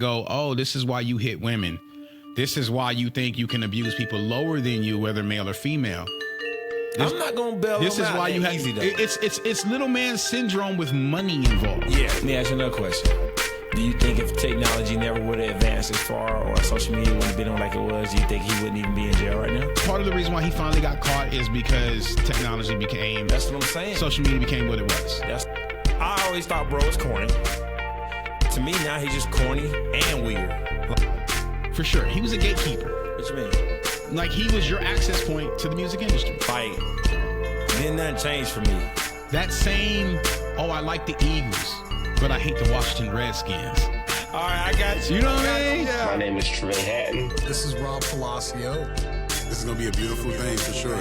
go, oh, this is why you hit women. This is why you think you can abuse people lower than you, whether male or female. I'm not gonna bail This them is out why you that have easy, though. it's little man syndrome with money involved. Yeah. Let me ask you another question. Do you think if technology never would have advanced as far, or social media wouldn't have been on like it was, do you think he wouldn't even be in jail right now? Part of the reason why he finally got caught is because technology became. That's what I'm saying. Social media became what it was. I always thought bro was corny. To me now he's just corny and weird. For sure, he was a gatekeeper. What you mean? Like he was your access point to the music industry. Like, then nothing changed for me. That same, I like the Eagles, but I hate the Washington Redskins. All right, I got you. You know what I mean? Yeah. My name is Trey Hatton. This is Rob Palacio. This is gonna be a beautiful thing for sure.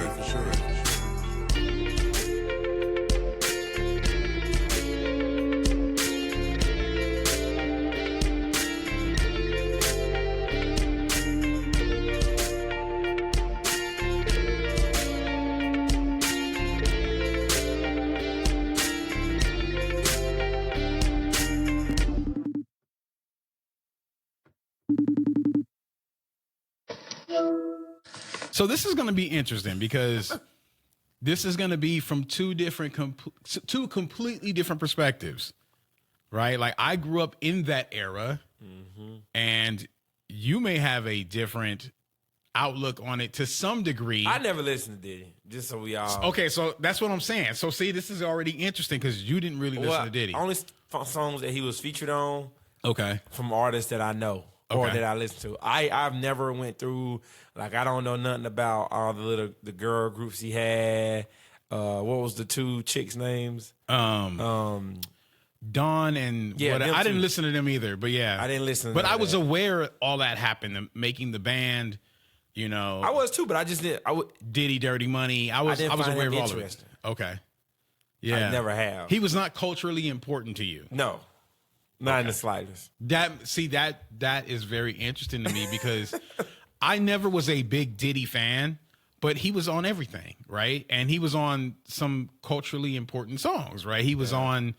So this is going to be interesting because this is going to be from two completely different perspectives, right? Like I grew up in that era, and you may have a different outlook on it to some degree. I never listened to Diddy, just so we all. Okay, so that's what I'm saying. So see, this is already interesting because you didn't really listen to Diddy. Only songs that he was featured on. Okay. From artists that I know. Or that I listen to. I've never went through, like, I don't know nothing about all the girl groups he had. What was the two chicks' names? Dawn and I didn't listen to them either, but yeah. I didn't listen to But I was that. aware all that happened, making the band, you know. I was too, but I just didn't. Diddy, Dirty Money. I was aware of all of it. Okay. Yeah. I never have. He was not culturally important to you. No. Not in the slightest. That is very interesting to me because I never was a big Diddy fan, but he was on everything, right? And he was on some culturally important songs, right? He was on,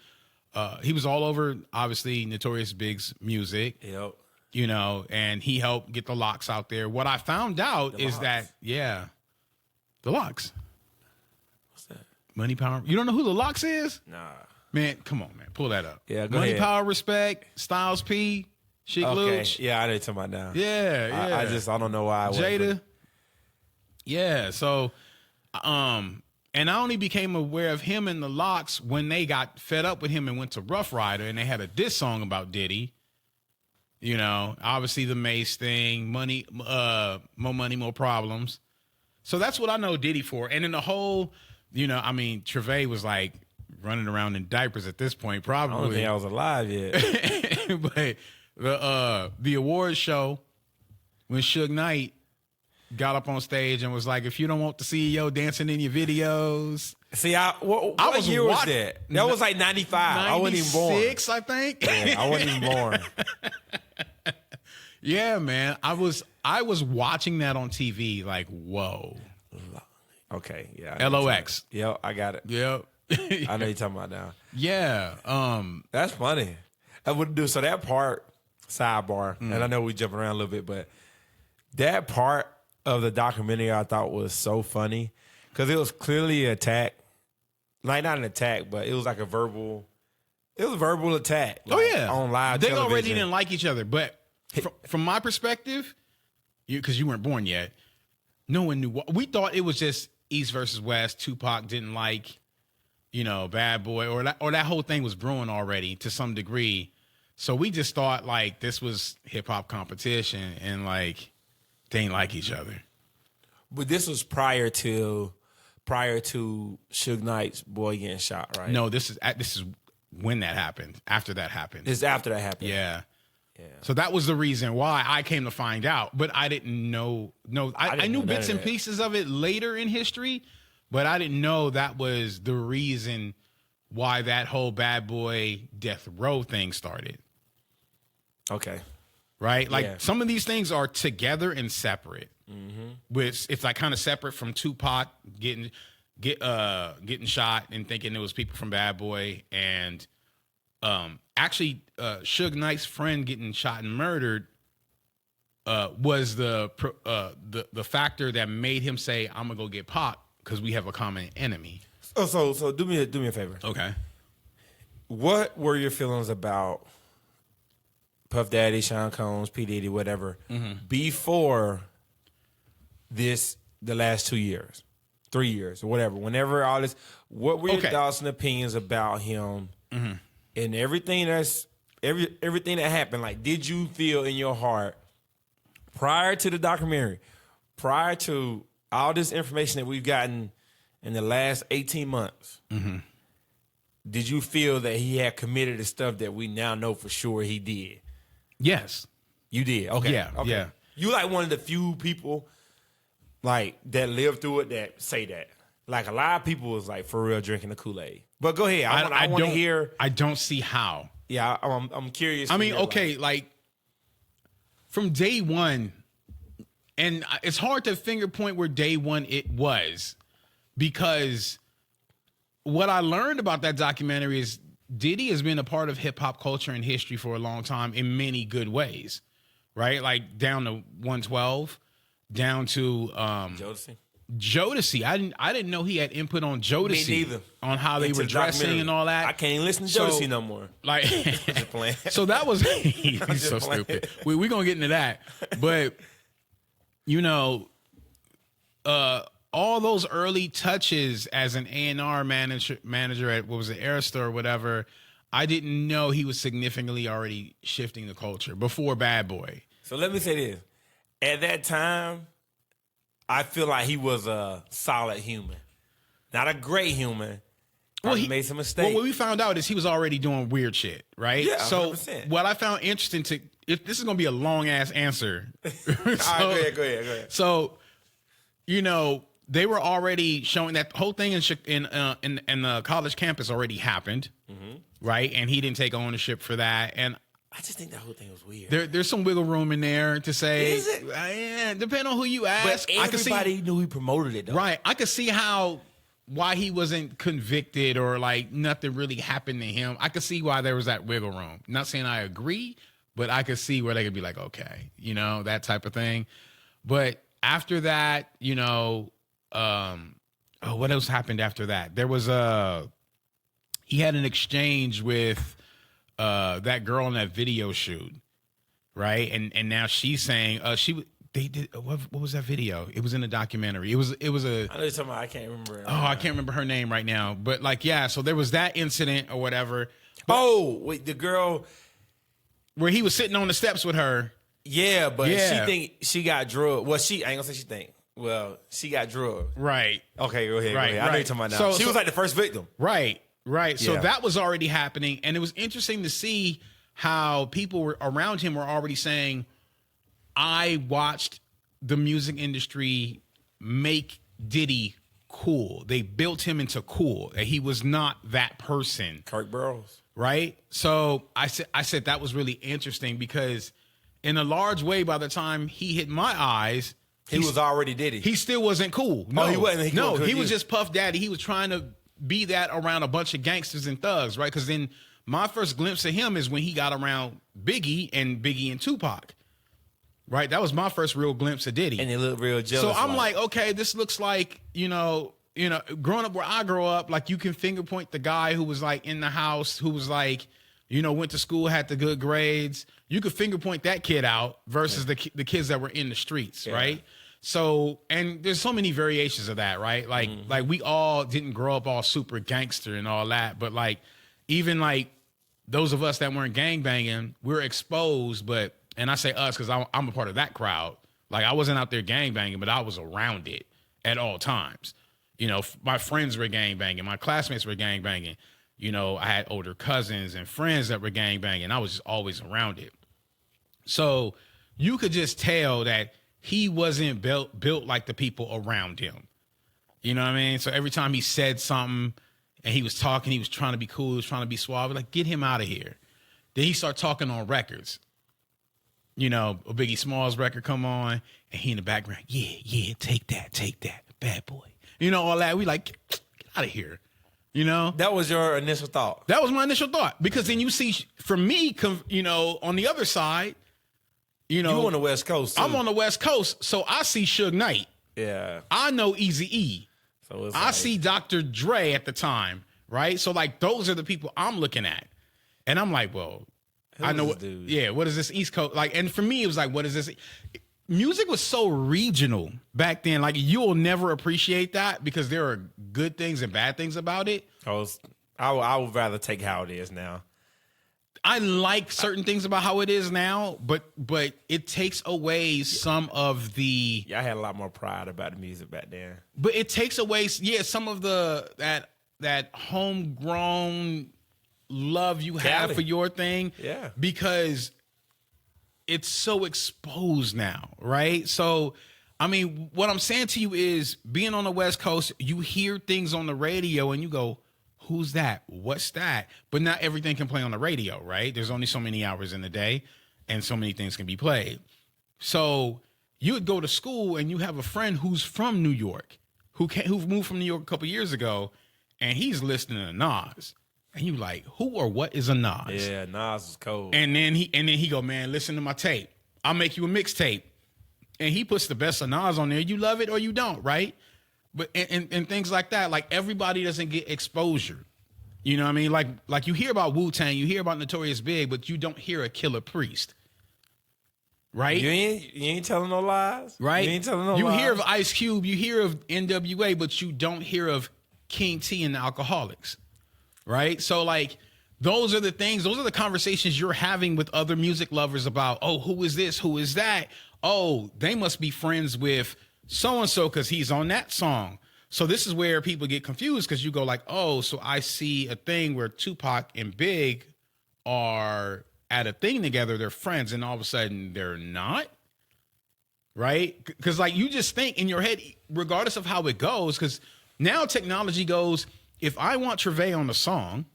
he was all over, obviously, Notorious Big's music. Yep. You know, and he helped get the Locks out there. What I found out is that, the Locks. What's that? Money, Power. You don't know who the Locks is? Nah. Man, come on, man. Pull that up. Yeah, go Money, ahead. Power, Respect, Styles P, Chic Luch. Yeah, I know you're talking about now. Yeah. I don't know why I Jada. Yeah, so and I only became aware of him and the Locks when they got fed up with him and went to Rough Rider and they had a diss song about Diddy. You know, obviously the Mace thing, money, more money, more problems. So that's what I know Diddy for. And in the whole, you know, I mean, Trevay was like running around in diapers at this point, probably. I don't think I was alive yet. But the awards show, when Suge Knight got up on stage and was like, if you don't want the CEO dancing in your videos. See, what year was that? That was like 95. I wasn't even born. 96, I think. Yeah, I wasn't even born. Yeah, man. I was watching that on TV like, whoa. Okay, yeah. LOX. Yep, I got it. Yep. I know you're talking about now. Yeah. That's funny. I would do so that part, sidebar, and I know we jumping around a little bit, but that part of the documentary I thought was so funny because it was clearly an attack. Like not an attack, but it was like a verbal attack. Like, on live they television. already didn't like each other, but from my perspective, because you weren't born yet, no one knew. We thought it was just East versus West. Tupac didn't like, you know, Bad Boy, or that whole thing was brewing already to some degree. So we just thought like this was hip hop competition, and like they ain't like each other. But this was prior to Suge Knight's boy getting shot, right? No, this is when that happened. After that happened. It's after that happened. Yeah. So that was the reason why I came to find out, but I didn't know. No, I knew bits and pieces of it later in history, but I didn't know that was the reason why that whole Bad Boy Death Row thing started. Okay. Right? Like some of these things are together and separate. Which it's like kind of separate from Tupac getting shot and thinking it was people from Bad Boy, and actually Suge Knight's friend getting shot and murdered was the factor that made him say, "I'm gonna go get Pac because we have a common enemy." So do me a favor. Okay. What were your feelings about Puff Daddy, Sean Combs, P. Diddy, whatever, before the last 2 years, 3 years, or whatever? Whenever all this, what were your thoughts and opinions about him and everything everything that happened? Like, did you feel in your heart prior to the documentary, prior to all this information that we've gotten in the last 18 months, did you feel that he had committed the stuff that we now know for sure he did? Yes. You did? Okay. Yeah, okay. yeah. You like one of the few people like that lived through it that say that. Like a lot of people was like for real drinking the Kool-Aid. But go ahead. I want to hear. I don't see how. Yeah, I'm curious. I mean, okay, like from day one, and it's hard to finger point where day one it was, because what I learned about that documentary is Diddy has been a part of hip hop culture and history for a long time in many good ways, right? Like down to 112, down to Jodeci. I didn't know he had input on Jodeci. Me neither. On how they were dressing and all that. I can't even listen to Jodeci no more. Like, just playing. So that was he's so playing. stupid. We're gonna get into that, but you know, all those early touches as an A&R manager at what was it, Arista or whatever, I didn't know he was significantly already shifting the culture before Bad Boy. So let me say this: at that time, I feel like he was a solid human, not a great human. Well, he made some mistakes. Well, what we found out is he was already doing weird shit, right? Yeah, so 100%. What I found interesting if this is going to be a long ass answer. All right, go ahead. So, you know, they were already showing that whole thing in the college campus already happened, right? And he didn't take ownership for that. And I just think that whole thing was weird. There's some wiggle room in there to say, Is it? Yeah, depending on who you ask. But everybody knew he promoted it, though. Right. I could see why he wasn't convicted or like nothing really happened to him. I could see why there was that wiggle room. Not saying I agree, but I could see where they could be like, okay, you know, that type of thing. But after that, you know, what else happened after that? There was he had an exchange with that girl in that video shoot, right? And now she's saying they did what was that video? It was in a documentary. It was a I know you're talking about. I can't remember. I can't remember her name right now. But like, yeah, so there was that incident or whatever. Wait, the girl where he was sitting on the steps with her. Yeah, but Yeah. she think she got drugged. Well, I ain't gonna say she think. Well, she got drugged. Right. Okay, go ahead. Right, I know right. you're talking about now. So- She was like the first victim. Right. So Yeah. that was already happening. And it was interesting to see how people were around him were already saying, I watched the music industry make Diddy cool. They built him into cool. He was not that person. Kirk Burroughs. Right. So I said that was really interesting because in a large way, by the time he hit my eyes, He was already Diddy. he still wasn't cool. No, he wasn't. He was just Puff Daddy. He was trying to be that around a bunch of gangsters and thugs, right? Because then my first glimpse of him is when he got around Biggie and Tupac, right? That was my first real glimpse of Diddy. and they look real jealous. So I'm like, okay, this looks like, you know, growing up where I grew up, like you can finger point the guy who was like in the house, who was like, you know, went to school, had the good grades. You could finger point that kid out versus the kids that were in the streets, right? So, and there's so many variations of that, right? Like, like we all didn't grow up all super gangster and all that, but like, even like those of us that weren't gangbanging, we're exposed, and I say us because I'm a part of that crowd. Like I wasn't out there gangbanging, but I was around it at all times. You know, my friends were gangbanging, my classmates were gangbanging. You know, I had older cousins and friends that were gangbanging. I was just always around it. So you could just tell that he wasn't built like the people around him. You know what I mean? So every time he said something and he was talking, he was trying to be cool, he was trying to be suave, like, get him out of here. Then he started talking on records. You know, a Biggie Smalls record come on, and he in the background, yeah, take that, Bad Boy. You know, all that. We like, get out of here. You know, That was your initial thought. that was my initial thought, because then you see, for me, you know, on the other side, you know, You on the West Coast, too. I'm on the West Coast, so I see Suge Knight. Yeah. I know Eazy-E. So it's I like- see Dr. Dre at the time, right? So like those are the people I'm looking at. And I'm like, well, I is know this what, dude? yeah, what is this East Coast? Like, and for me, it was like, what is this? Music was so regional back then. Like, you'll never appreciate that because there are good things and bad things about it. I would rather take how it is now. I like certain things about how it is now, but it takes away some of the, Yeah, I had a lot more pride about the music back then. but it takes away, some of that homegrown love you have Cali. for your thing. Yeah. Because it's so exposed now, right? So, I mean, what I'm saying to you is, being on the West Coast, you hear things on the radio and you go, who's that? What's that? But not everything can play on the radio, right? There's only so many hours in the day and so many things can be played. So you would go to school and you have a friend who's from New York, who moved from New York a couple years ago, and he's listening to Nas. And you like, who or what is a Nas? Yeah, Nas was cold. And then he go, man, listen to my tape. I'll make you a mixtape. And he puts the best of Nas on there. You love it or you don't, right? But and things like that. Like, everybody doesn't get exposure. You know what I mean? Like you hear about Wu-Tang, you hear about Notorious Big, but you don't hear a Killer Priest. Right? You ain't telling no lies. Right? You ain't telling no you lies. hear of Ice Cube, you hear of NWA, but you don't hear of King T and the Alcoholics. Right? So, like, those are the things, those are the conversations you're having with other music lovers about, oh, who is this? Who is that? Oh, they must be friends with so-and-so because he's on that song. So this is where people get confused, because you go like, oh, so I see a thing where Tupac and Big are at a thing together, they're friends, and all of a sudden they're not. Right? Because, like, you just think in your head, regardless of how it goes, because now technology goes, if I want Trevay on the song,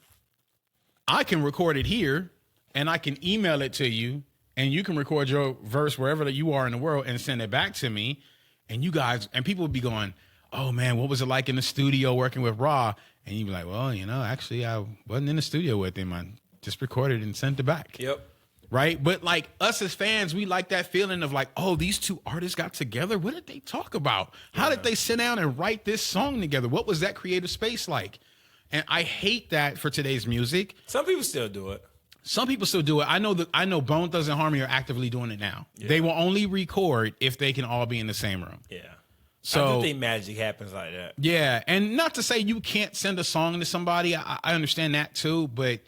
I can record it here and I can email it to you, and you can record your verse wherever that you are in the world and send it back to me. And you guys, and people would be going, oh man, what was it like in the studio working with Raw? And you'd be like, well, you know, actually I wasn't in the studio with him. I just recorded and sent it back. Yep. Right? But like, us as fans, we like that feeling of like, oh, these two artists got together. What did they talk about? How did they sit down and write this song together? What was that creative space like? And I hate that for today's music. Some people still do it. Some people still do it. I know Bone Thugs and Harmony are actively doing it now. Yeah. They will only record if they can all be in the same room. Yeah. So I do think magic happens like that. yeah, and not to say you can't send a song to somebody. I understand that too, but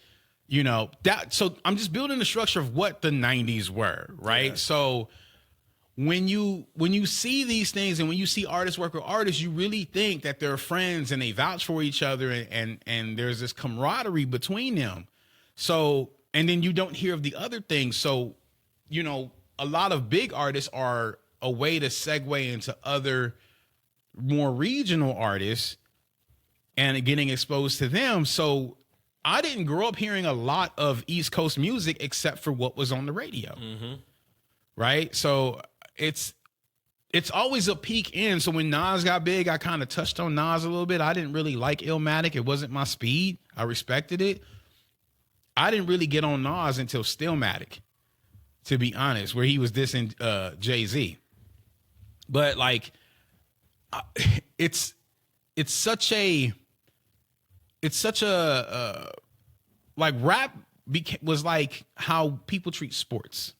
you know that. So I'm just building the structure of what the '90s were, right? Yeah. So when you see these things and when you see artists work with artists, you really think that they're friends and they vouch for each other, and there's this camaraderie between them. So, and then you don't hear of the other things. So, you know, a lot of big artists are a way to segue into other more regional artists and getting exposed to them. So I didn't grow up hearing a lot of East Coast music except for what was on the radio. Mm-hmm. Right? So it's always a peak in. So when Nas got big, I kind of touched on Nas a little bit. I didn't really like Illmatic. It wasn't my speed. I respected it. I didn't really get on Nas until Stillmatic, to be honest, where he was dissing Jay-Z. But like, it's such a like, rap was like how people treat sports.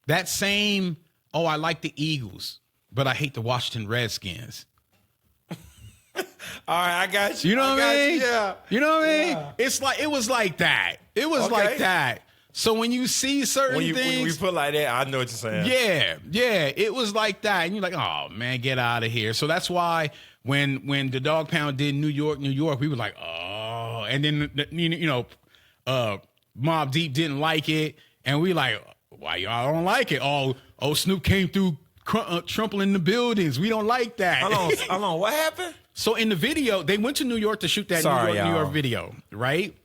That same, oh, I like the Eagles, but I hate the Washington Redskins. All right, I got you. You know what I mean? Yeah. You know what I mean? Yeah. It's like, it was like that. It was Okay. like that. So when you see certain When you things, put like that, I know what you're saying. yeah, it was like that, and you're like, oh man, get out of here. So that's why when the Dog Pound did New York, we were like, oh, and then Mobb Deep didn't like it, and we like, why y'all don't like it? Oh, Snoop came through trampling the buildings. We don't like that. Hold on. What happened? So in the video, they went to New York to shoot that New y'all. York video, right?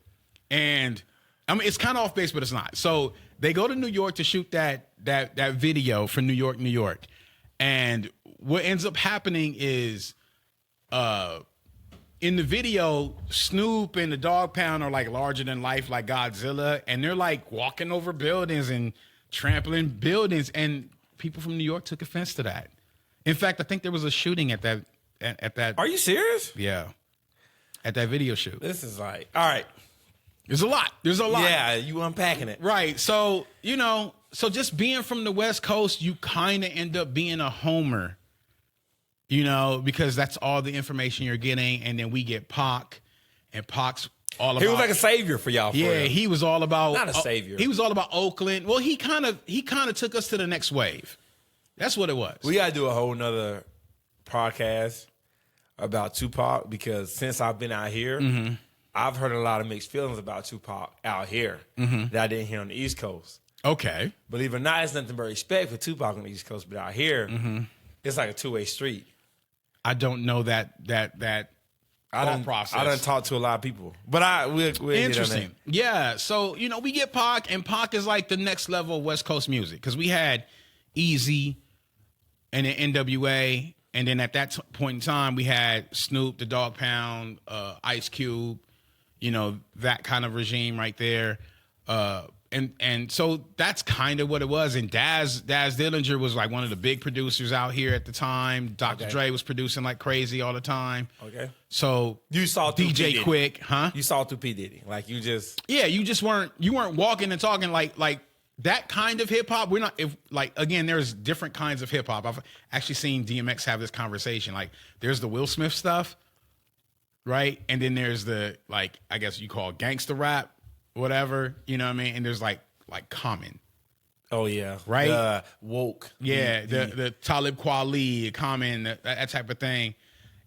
And I mean, it's kind of off base, but it's not. So they go to New York to shoot that video for New York. And what ends up happening is in the video, Snoop and the Dog Pound are like larger than life, like Godzilla, and they're like walking over buildings and trampling buildings, and people from New York took offense to that. In fact, I think there was a shooting at that. Are you serious? Yeah, at that video shoot. This is like, all right. There's a lot. Yeah, you unpacking it. Right. So, so just being from the West Coast, you kind of end up being a homer, because that's all the information you're getting. And then we get Pac, and Pac's all about. He was like a savior for y'all. He was all about. Not a savior. He was all about Oakland. Well, he kind of took us to the next wave. That's what it was. We got to do a whole nother podcast about Tupac, because since I've been out here, I've heard a lot of mixed feelings about Tupac out here that I didn't hear on the East Coast. Okay. Believe it or not, it's nothing but respect for Tupac on the East Coast, but out here, it's like a two-way street. I don't know that process. I done talked to a lot of people, but we'll interesting. Yeah. So, we get Pac, and Pac is like the next level of West Coast music, because we had Easy and then NWA. And then at that point in time, we had Snoop, the Dog Pound, Ice Cube, that kind of regime right there. And so that's kind of what it was. And Daz Dillinger was like one of the big producers out here at the time. Dr. Dre was producing like crazy all the time. Okay. So you saw DJ Quick, huh? You saw through P. Diddy. Like you just. Yeah, you weren't walking and talking like that kind of hip hop. We're not, again, there's different kinds of hip hop. I've actually seen DMX have this conversation. Like, there's the Will Smith stuff, right? And then there's the, I guess you call gangster rap, whatever, you know what I mean? And there's like Common. Oh, yeah. Right? Woke. Yeah, the Talib Kweli, Common, that type of thing,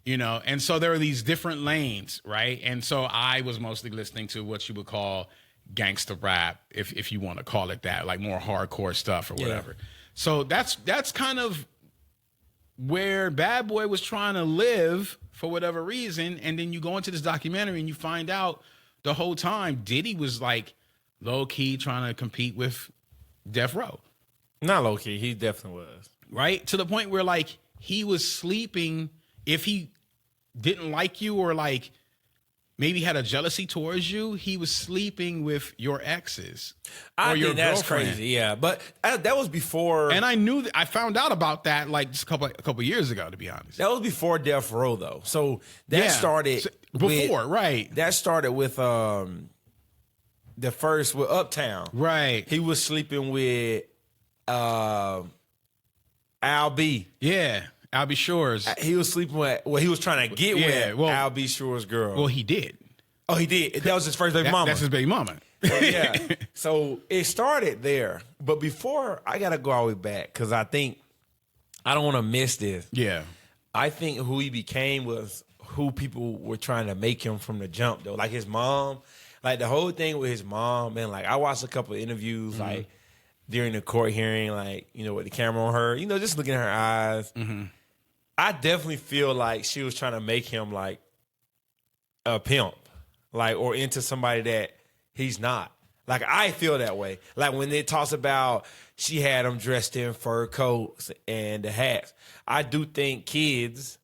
And so there are these different lanes, right? And so I was mostly listening to what you would call gangster rap, if you want to call it that, like more hardcore stuff or whatever. Yeah. So that's kind of where Bad Boy was trying to live for whatever reason. And then you go into this documentary and you find out the whole time Diddy was like low key trying to compete with Death Row. Not low key, he definitely was. Right? To the point where he was sleeping, if he didn't like you or maybe had a jealousy towards you, he was sleeping with your exes. I your think that's girlfriend. crazy, yeah. But that was before. And I found out about that just a couple years ago, to be honest. That was before Death Row, though. So that started before, right? That started with the first with Uptown, right? He was sleeping with Al B. Yeah. Al B. Shores. He was sleeping with, he was trying to get with Al B. Shores' girl. Well, he did. Oh, he did? That was his first baby mama. That's his baby mama. Yeah. So it started there. But before, I got to go all the way back because I think, I don't want to miss this. Yeah. I think who he became was who people were trying to make him from the jump, though. Like his mom, like the whole thing with his mom, and I watched a couple of interviews, during the court hearing, with the camera on her, just looking at her eyes. Mm-hmm. I definitely feel like she was trying to make him like a pimp, or into somebody that he's not. I feel that way. When it talks about she had him dressed in fur coats and the hats, I do think kids,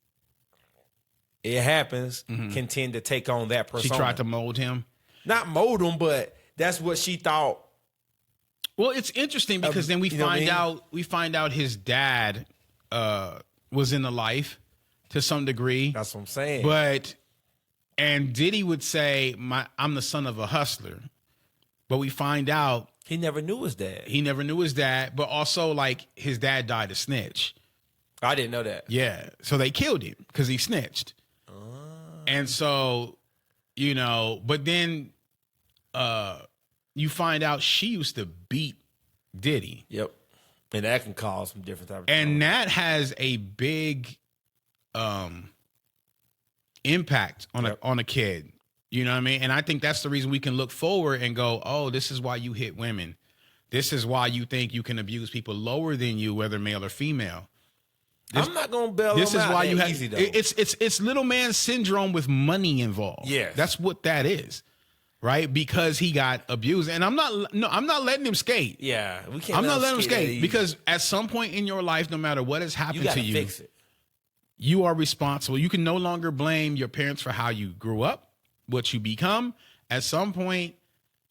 it happens, can tend to take on that persona. She tried to mold him. Not mold him, but that's what she thought. Well, it's interesting because then we find out his dad was in the life to some degree. That's what I'm saying. And Diddy would say, I'm the son of a hustler. But we find out he never knew his dad. He never knew his dad, but also his dad died a snitch. I didn't know that. Yeah. So they killed him because he snitched. And so, but then you find out she used to beat Diddy. Yep. And that can cause some different type of and that has a big impact on a kid. You know what I mean? And I think that's the reason we can look forward and go, oh, this is why you hit women. This is why you think you can abuse people lower than you, whether male or female. I'm not gonna bail This them is out why you have easy, though. it's little man syndrome with money involved. Yeah, that's what that is. Right, because he got abused, and I'm not letting him skate. Yeah, we can't. I'm not letting him skate because at some point in your life, no matter what has happened to you, fix it. you are responsible. You can no longer blame your parents for how you grew up, what you become. At some point,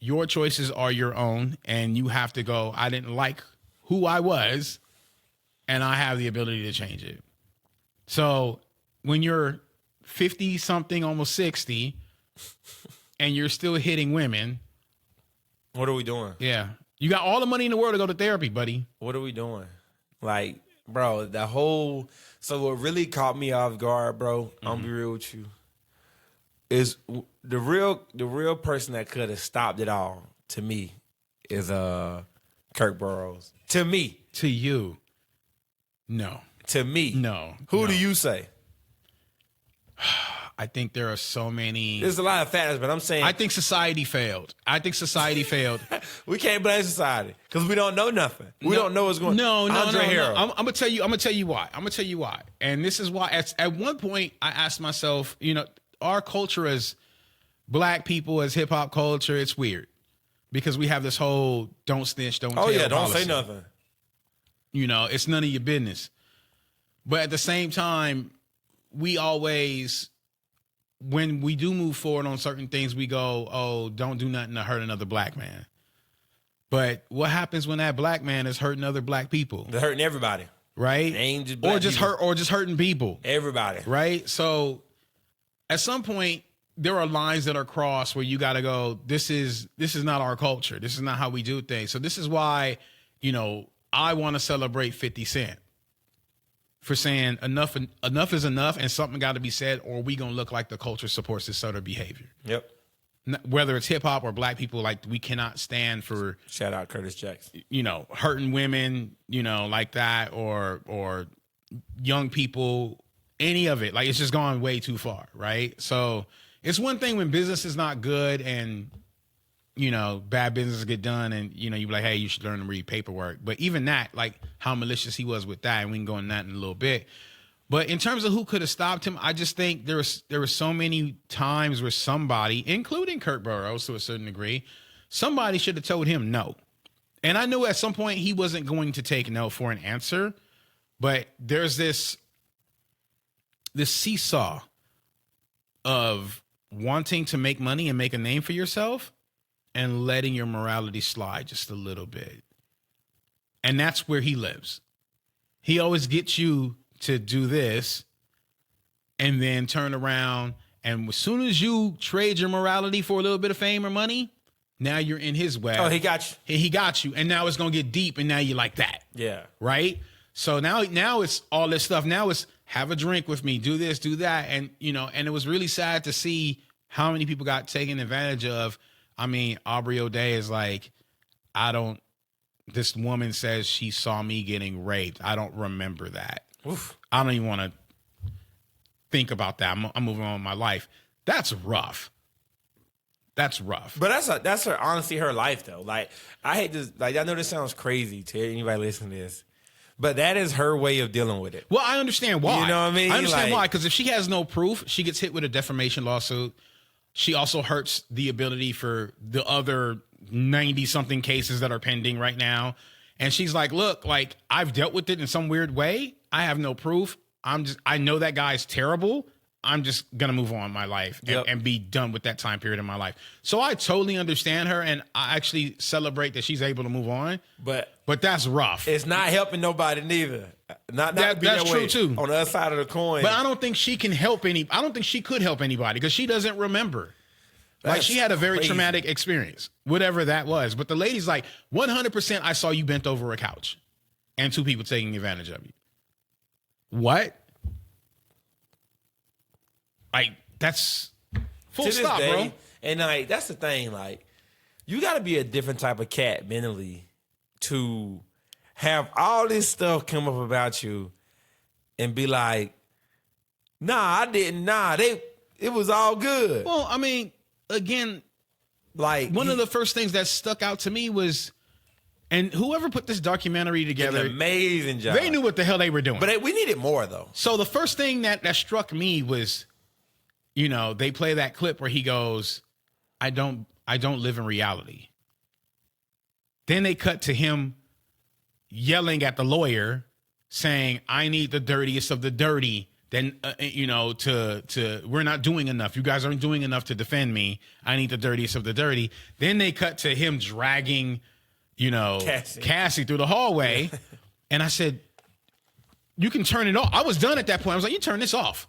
your choices are your own, and you have to go, I didn't like who I was, and I have the ability to change it. So when you're 50-something, almost 60, and you're still hitting women. What are we doing? Yeah. You got all the money in the world to go to therapy, buddy. What are we doing? Like, bro, so what really caught me off guard, bro, I'm gonna be real with you, is the real person that could have stopped it all, to me, is Kirk Burrows. To me. To you. No. To me. No. Who do you say? I think there are so many. There's a lot of factors, but I'm saying. I think society failed. We can't blame society because we don't know nothing. We don't know what's going on. No. Hero. I'm gonna tell you why. And this is why. At one point, I asked myself, our culture as black people, as hip hop culture, it's weird because we have this whole don't snitch, don't tell. Oh yeah, don't policy. say nothing. It's none of your business. But at the same time, we always, when we do move forward on certain things, we go, oh, don't do nothing to hurt another black man. But what happens when that black man is hurting other black people? They're hurting everybody. Right? They ain't just black people. Or just hurting people. Everybody. Right? So at some point, there are lines that are crossed where you got to go, this is not our culture. This is not how we do things. So this is why, I want to celebrate 50 Cent for saying enough is enough and something got to be said, or we going to look like the culture supports this sort of behavior. Yep. Whether it's hip hop or black people, like, we cannot stand for, shout out Curtis Jackson, hurting women, like that, or young people, any of it. Like, it's just gone way too far. Right. So it's one thing when business is not good and, bad business get done and, you be like, hey, you should learn to read paperwork. But even that, like how malicious he was with that, and we can go into that in a little bit. But in terms of who could have stopped him, I just think there were so many times where somebody, including Kirk Burrows to a certain degree, somebody should have told him no. And I knew at some point he wasn't going to take no for an answer, but there's this seesaw of wanting to make money and make a name for yourself and letting your morality slide just a little bit. And that's where he lives. He always gets you to do this and then turn around. And as soon as you trade your morality for a little bit of fame or money, now you're in his web. Oh, he got you. He got you. And now it's going to get deep. And now you like that. Yeah. Right. So now it's all this stuff. Now it's have a drink with me, do this, do that. And, and it was really sad to see how many people got taken advantage of. I mean, Aubrey O'Day is like, this woman says she saw me getting raped. I don't remember that. Oof. I don't even want to think about that. I'm moving on with my life. That's rough. That's rough. But that's her, honestly, her life though. Like, I hate this. Like, I know this sounds crazy to anybody listening to this, but that is her way of dealing with it. Well, I understand why. You know what I mean? I understand why. Because if she has no proof, she gets hit with a defamation lawsuit. She also hurts the ability for the other 90-something cases that are pending right now. And she's like, look, like, I've dealt with it in some weird way. I have no proof. I know that guy's terrible. I'm just going to move on in my life and be done with that time period in my life. So I totally understand her, and I actually celebrate that she's able to move on. But that's rough. It's not helping nobody neither. Not that's true too. On the other side of the coin. But I don't think she can help I don't think she could help anybody because she doesn't remember. Like, she had a very traumatic experience, whatever that was. But the lady's like, 100% I saw you bent over a couch and two people taking advantage of you. What? Like, that's full stop, bro. And like, that's the thing. Like, you got to be a different type of cat mentally to have all this stuff come up about you and be like, nah, I didn't. Nah, it was all good. Well, I mean, again, like, one of the first things that stuck out to me was, and whoever put this documentary together, an amazing job. They knew what the hell they were doing. But we needed more though. So the first thing that struck me was, they play that clip where he goes, I don't live in reality. Then they cut to him yelling at the lawyer saying, I need the dirtiest of the dirty then we're not doing enough. You guys aren't doing enough to defend me. I need the dirtiest of the dirty. Then they cut to him dragging, Cassie through the hallway. And I said, you can turn it off. I was done at that point. I was like, you turn this off.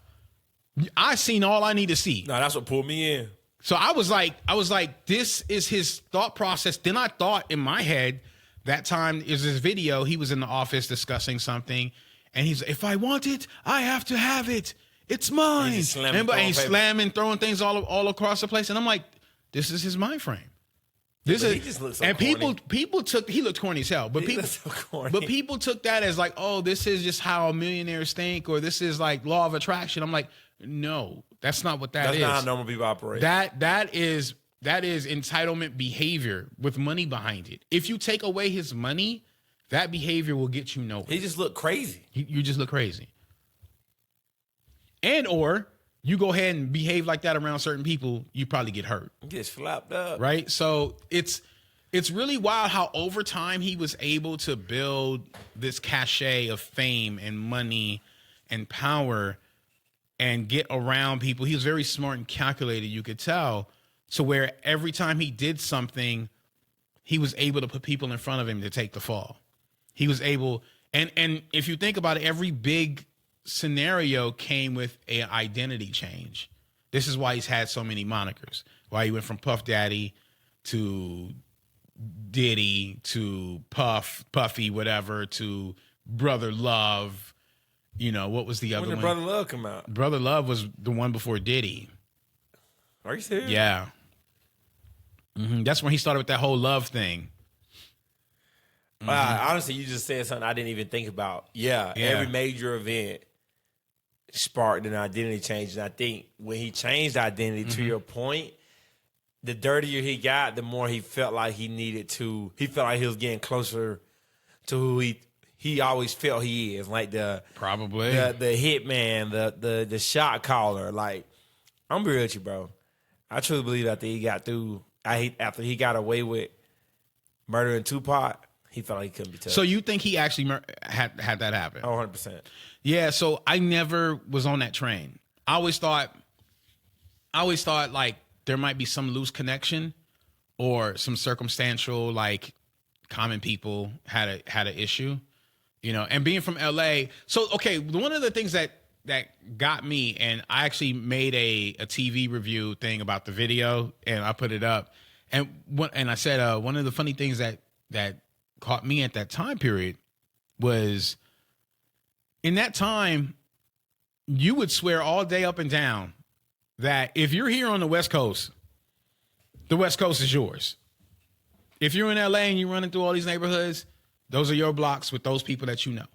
I seen all I need to see. No, that's what pulled me in. So I was like, this is his thought process. Then I thought in my head, that time is this video. He was in the office discussing something. And he's like, if I want it, I have to have it. It's mine. He's slamming, throwing things all across the place. And I'm like, this is his mind frame. He just looks so and corny. people took, he looked corny as hell, but people took that as like, oh, this is just how millionaires think, or this is like law of attraction. I'm like, no, that's not what that is. That's not how normal people operate. That is entitlement behavior with money behind it. If you take away his money, that behavior will get you nowhere. He just looked crazy. You just look crazy. And or you go ahead and behave like that around certain people, you probably get hurt. Gets flapped up. Right? So it's really wild how over time he was able to build this cachet of fame and money and power and get around people. He was very smart and calculated, you could tell, to where every time he did something, he was able to put people in front of him to take the fall. He was able, and if you think about it, every big scenario came with an identity change. This is why he's had so many monikers. Why he went from Puff Daddy to Diddy to Puffy, whatever, to Brother Love. What was the other one? When did Brother Love come out? Brother Love was the one before Diddy. Are you serious? Yeah. That's when he started with that whole love thing. Wow, honestly, you just said something I didn't even think about. Yeah, every major event sparked an identity change. And I think when he changed identity, to your point, the dirtier he got, the more he felt like he needed to. He felt like he was getting closer to who he always felt he is. Like the hitman, the shot caller. Like, I'm be real with you, bro. I truly believe after he got through, after he got away with murdering Tupac, he felt like he couldn't be touched. So you think he actually had that happen? Oh, 100%. Yeah, so I never was on that train. I always thought like there might be some loose connection or some circumstantial, like common people had an issue, and being from LA. So, okay, one of the things that got me, and I actually made a TV review thing about the video and I put it up. And I said, one of the funny things that caught me at that time period was, in that time, you would swear all day up and down that if you're here on the West Coast is yours. If you're in LA and you're running through all these neighborhoods, those are your blocks with those people that you know.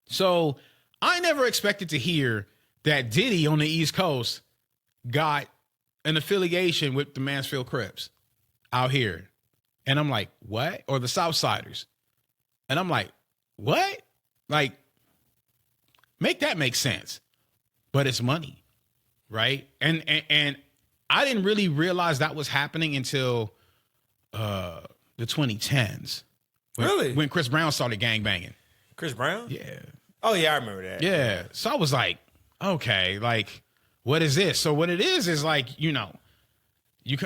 So I never expected to hear that Diddy on the East Coast got an affiliation with the Mansfield Crips out here. And I'm like, what? Or the Southsiders. And I'm like, what? Like, make that make sense. But it's money, right? And I didn't really realize that was happening until the 2010s. When Chris Brown started gangbanging. Chris Brown? Yeah. Oh, yeah, I remember that. Yeah. So I was like, okay, like, what is this? So what it is like, you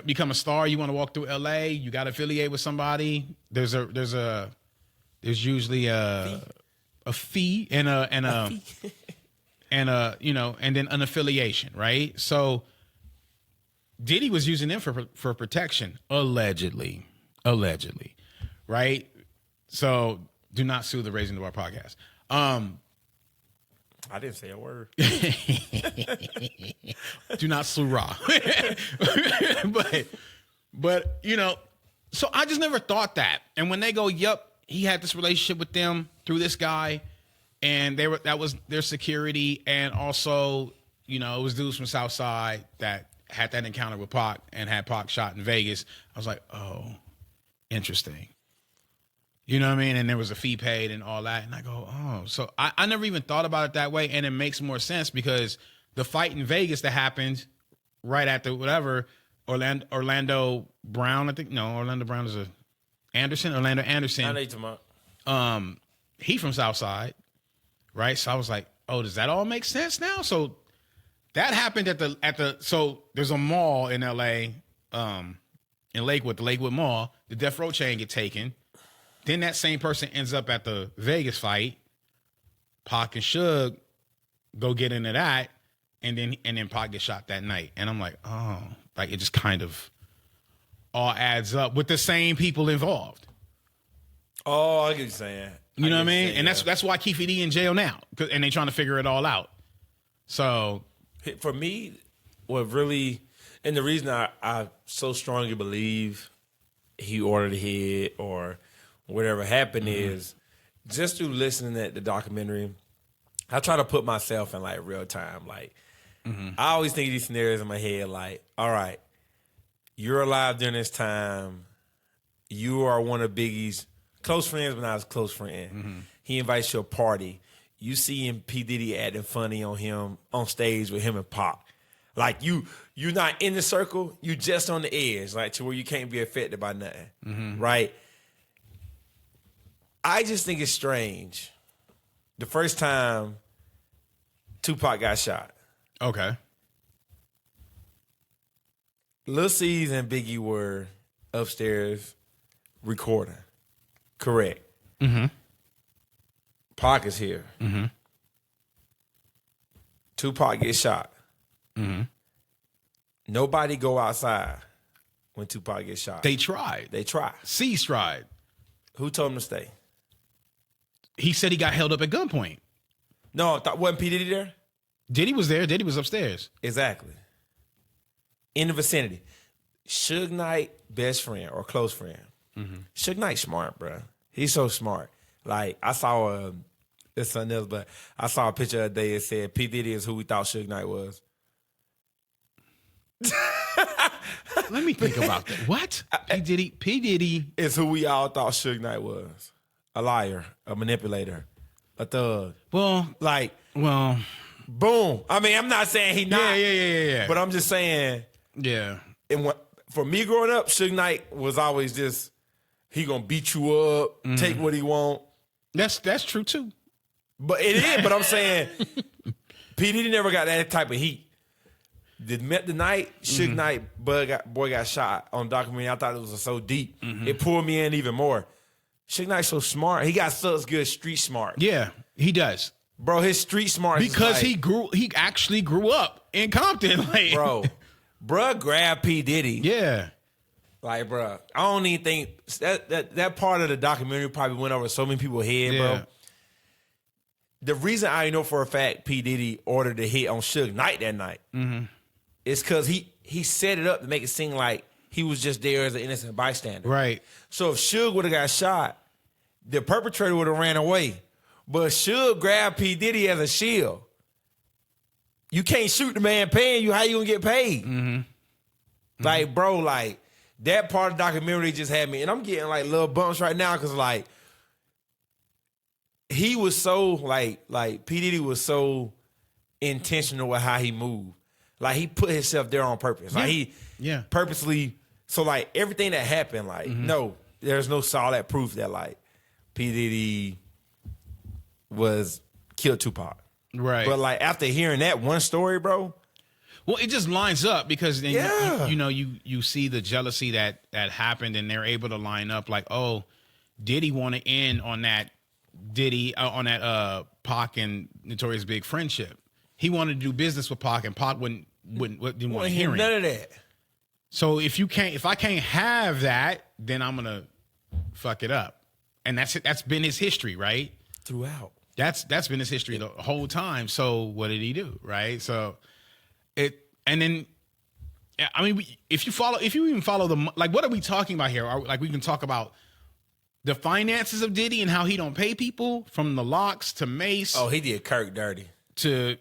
become a star, you want to walk through LA, you got to affiliate with somebody. There's usually a fee and then an affiliation, right? So Diddy was using them for protection, allegedly, right? So do not sue the Raising the Bar podcast. I didn't say a word. Do not sue Raw. but so I just never thought that. And when they go, yep, he had this relationship with them through this guy, and that was their security, and also, it was dudes from Southside that had that encounter with Pac and had Pac shot in Vegas. I was like, oh, interesting. You know what I mean? And there was a fee paid and all that. And I go, oh. So I never even thought about it that way. And it makes more sense because the fight in Vegas that happened right after whatever, Orlando Brown, I think. No, Orlando Brown is Orlando Anderson. I know you're talking about. He from Southside, right? So I was like, oh, does that all make sense now? So that happened at the so there's a mall in LA, in Lakewood, the Lakewood Mall. The Death Row chain get taken. Then that same person ends up at the Vegas fight. Pac and Suge go get into that, and then Pac gets shot that night. And I'm like, oh, like it just kind of all adds up with the same people involved. Oh, I get what you're saying. You know what I mean? And that's why Keefe D in jail now, and they trying to figure it all out. So for me, what really, and the reason I so strongly believe he ordered a hit or whatever happened is just through listening to the documentary, I try to put myself in like real time. Like I always think of these scenarios in my head. Like, all right, you're alive during this time. You are one of Biggie's close friends, but not his close friend. He invites you to a party. You see him, P. Diddy acting funny on him on stage with him and Pac. Like you're not in the circle, you just on the edge, like to where you can't be affected by nothing. Right? I just think it's strange. The first time Tupac got shot. okay, Lil C's and Biggie were upstairs recording. Correct. Pac is here. Tupac gets shot. Nobody go outside when Tupac gets shot. they tried. They try. C's tried. Who told him to stay? He said he got held up at gunpoint. No, wasn't P. Diddy there? Diddy was there. Diddy was upstairs. Exactly. In the vicinity. Suge Knight, best friend or close friend. Suge Knight smart, bro. He's so smart. Like, I saw it's something else, but I saw a picture the other day that said P. Diddy is who we thought Suge Knight was. Let me think about that. What? P. Diddy. Is who we all thought Suge Knight was. A liar, a manipulator, a thug. Well, Like, well, boom. I mean, I'm not saying he not. yeah. But I'm just saying, Yeah. and for me growing up, Suge Knight was always just, he gonna beat you up, take what he want. That's true too. But it is, but I'm saying, P. Diddy never got that type of heat. The night Suge Knight boy got shot on documentary, I thought it was so deep. It pulled me in even more. Suge Knight's so smart. He got such good street smart. Yeah, he does. Bro, his street smart Because is like, he actually grew up in Compton. Like, bro grabbed P. Diddy. Yeah. Like, bro, I don't even think that part of the documentary probably went over so many people's head, bro. The reason I know for a fact P. Diddy ordered a hit on Suge Knight that night is because he set it up to make it seem like he was just there as an innocent bystander. Right. So if Suge would have got shot, the perpetrator would have ran away. But Suge grabbed P. Diddy as a shield. You can't shoot the man paying you. How you gonna get paid? Like, bro, like, that part of the documentary just had me, and I'm getting like little bumps right now because like he was so like P. Diddy was so intentional with how he moved. Like, he put himself there on purpose. Like, he purposely. So like everything that happened, like no, there's no solid proof that like P. Diddy was killed Tupac. Right. But like after hearing that one story, bro. Well, it just lines up because then you see the jealousy that happened, and they're able to line up like, oh, Diddy want to end on that Pac and Notorious Big friendship. He wanted to do business with Pac, and Pac didn't want to hear him. None of that. So if I can't have that, then I'm gonna fuck it up, and that's been his history, right? Throughout. That's been his history the whole time. So what did he do, right? So and then, I mean, if you even follow like, what are we talking about here? Like, we can talk about the finances of Diddy and how he don't pay people, from the Locks to Mace. Oh, he did Kirk dirty. To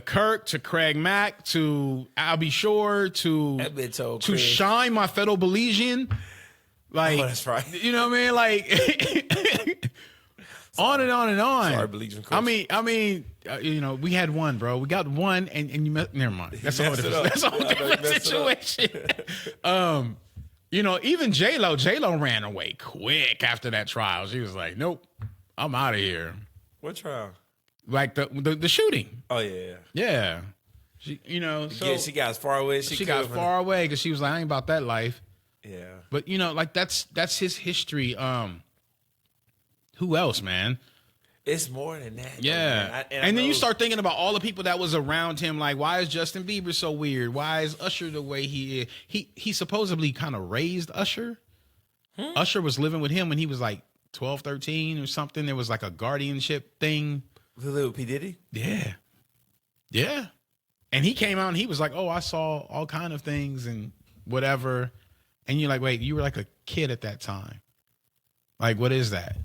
Kirk, to Craig Mack, to Albie Shore, to Shine, my fellow Belizean. Like, oh, that's right. You know what I mean? Like, on and on and on. Sorry, Belizean coach. I mean, you know, we had one, bro. We got one, and you never mind. That's a whole different situation. You know, even J-Lo ran away quick after that trial. She was like, nope, I'm out of here. What trial? like the shooting. Oh yeah. Yeah. She, you know, so Yeah, she got as far away as she got could far away because she was like, I ain't about that life. Yeah. But you know, like that's his history. Who else, man? It's more than that. Yeah. Though, and then you start thinking about all the people that was around him. Like, why is Justin Bieber so weird? Why is Usher the way he is? He supposedly kind of raised Usher. Usher was living with him when he was like 12, 13 or something. There was like a guardianship thing. Little P. Diddy? Yeah. Yeah. And he came out and he was like, oh, I saw all kind of things and whatever. And you're like, wait, you were like a kid at that time. Like, what is that?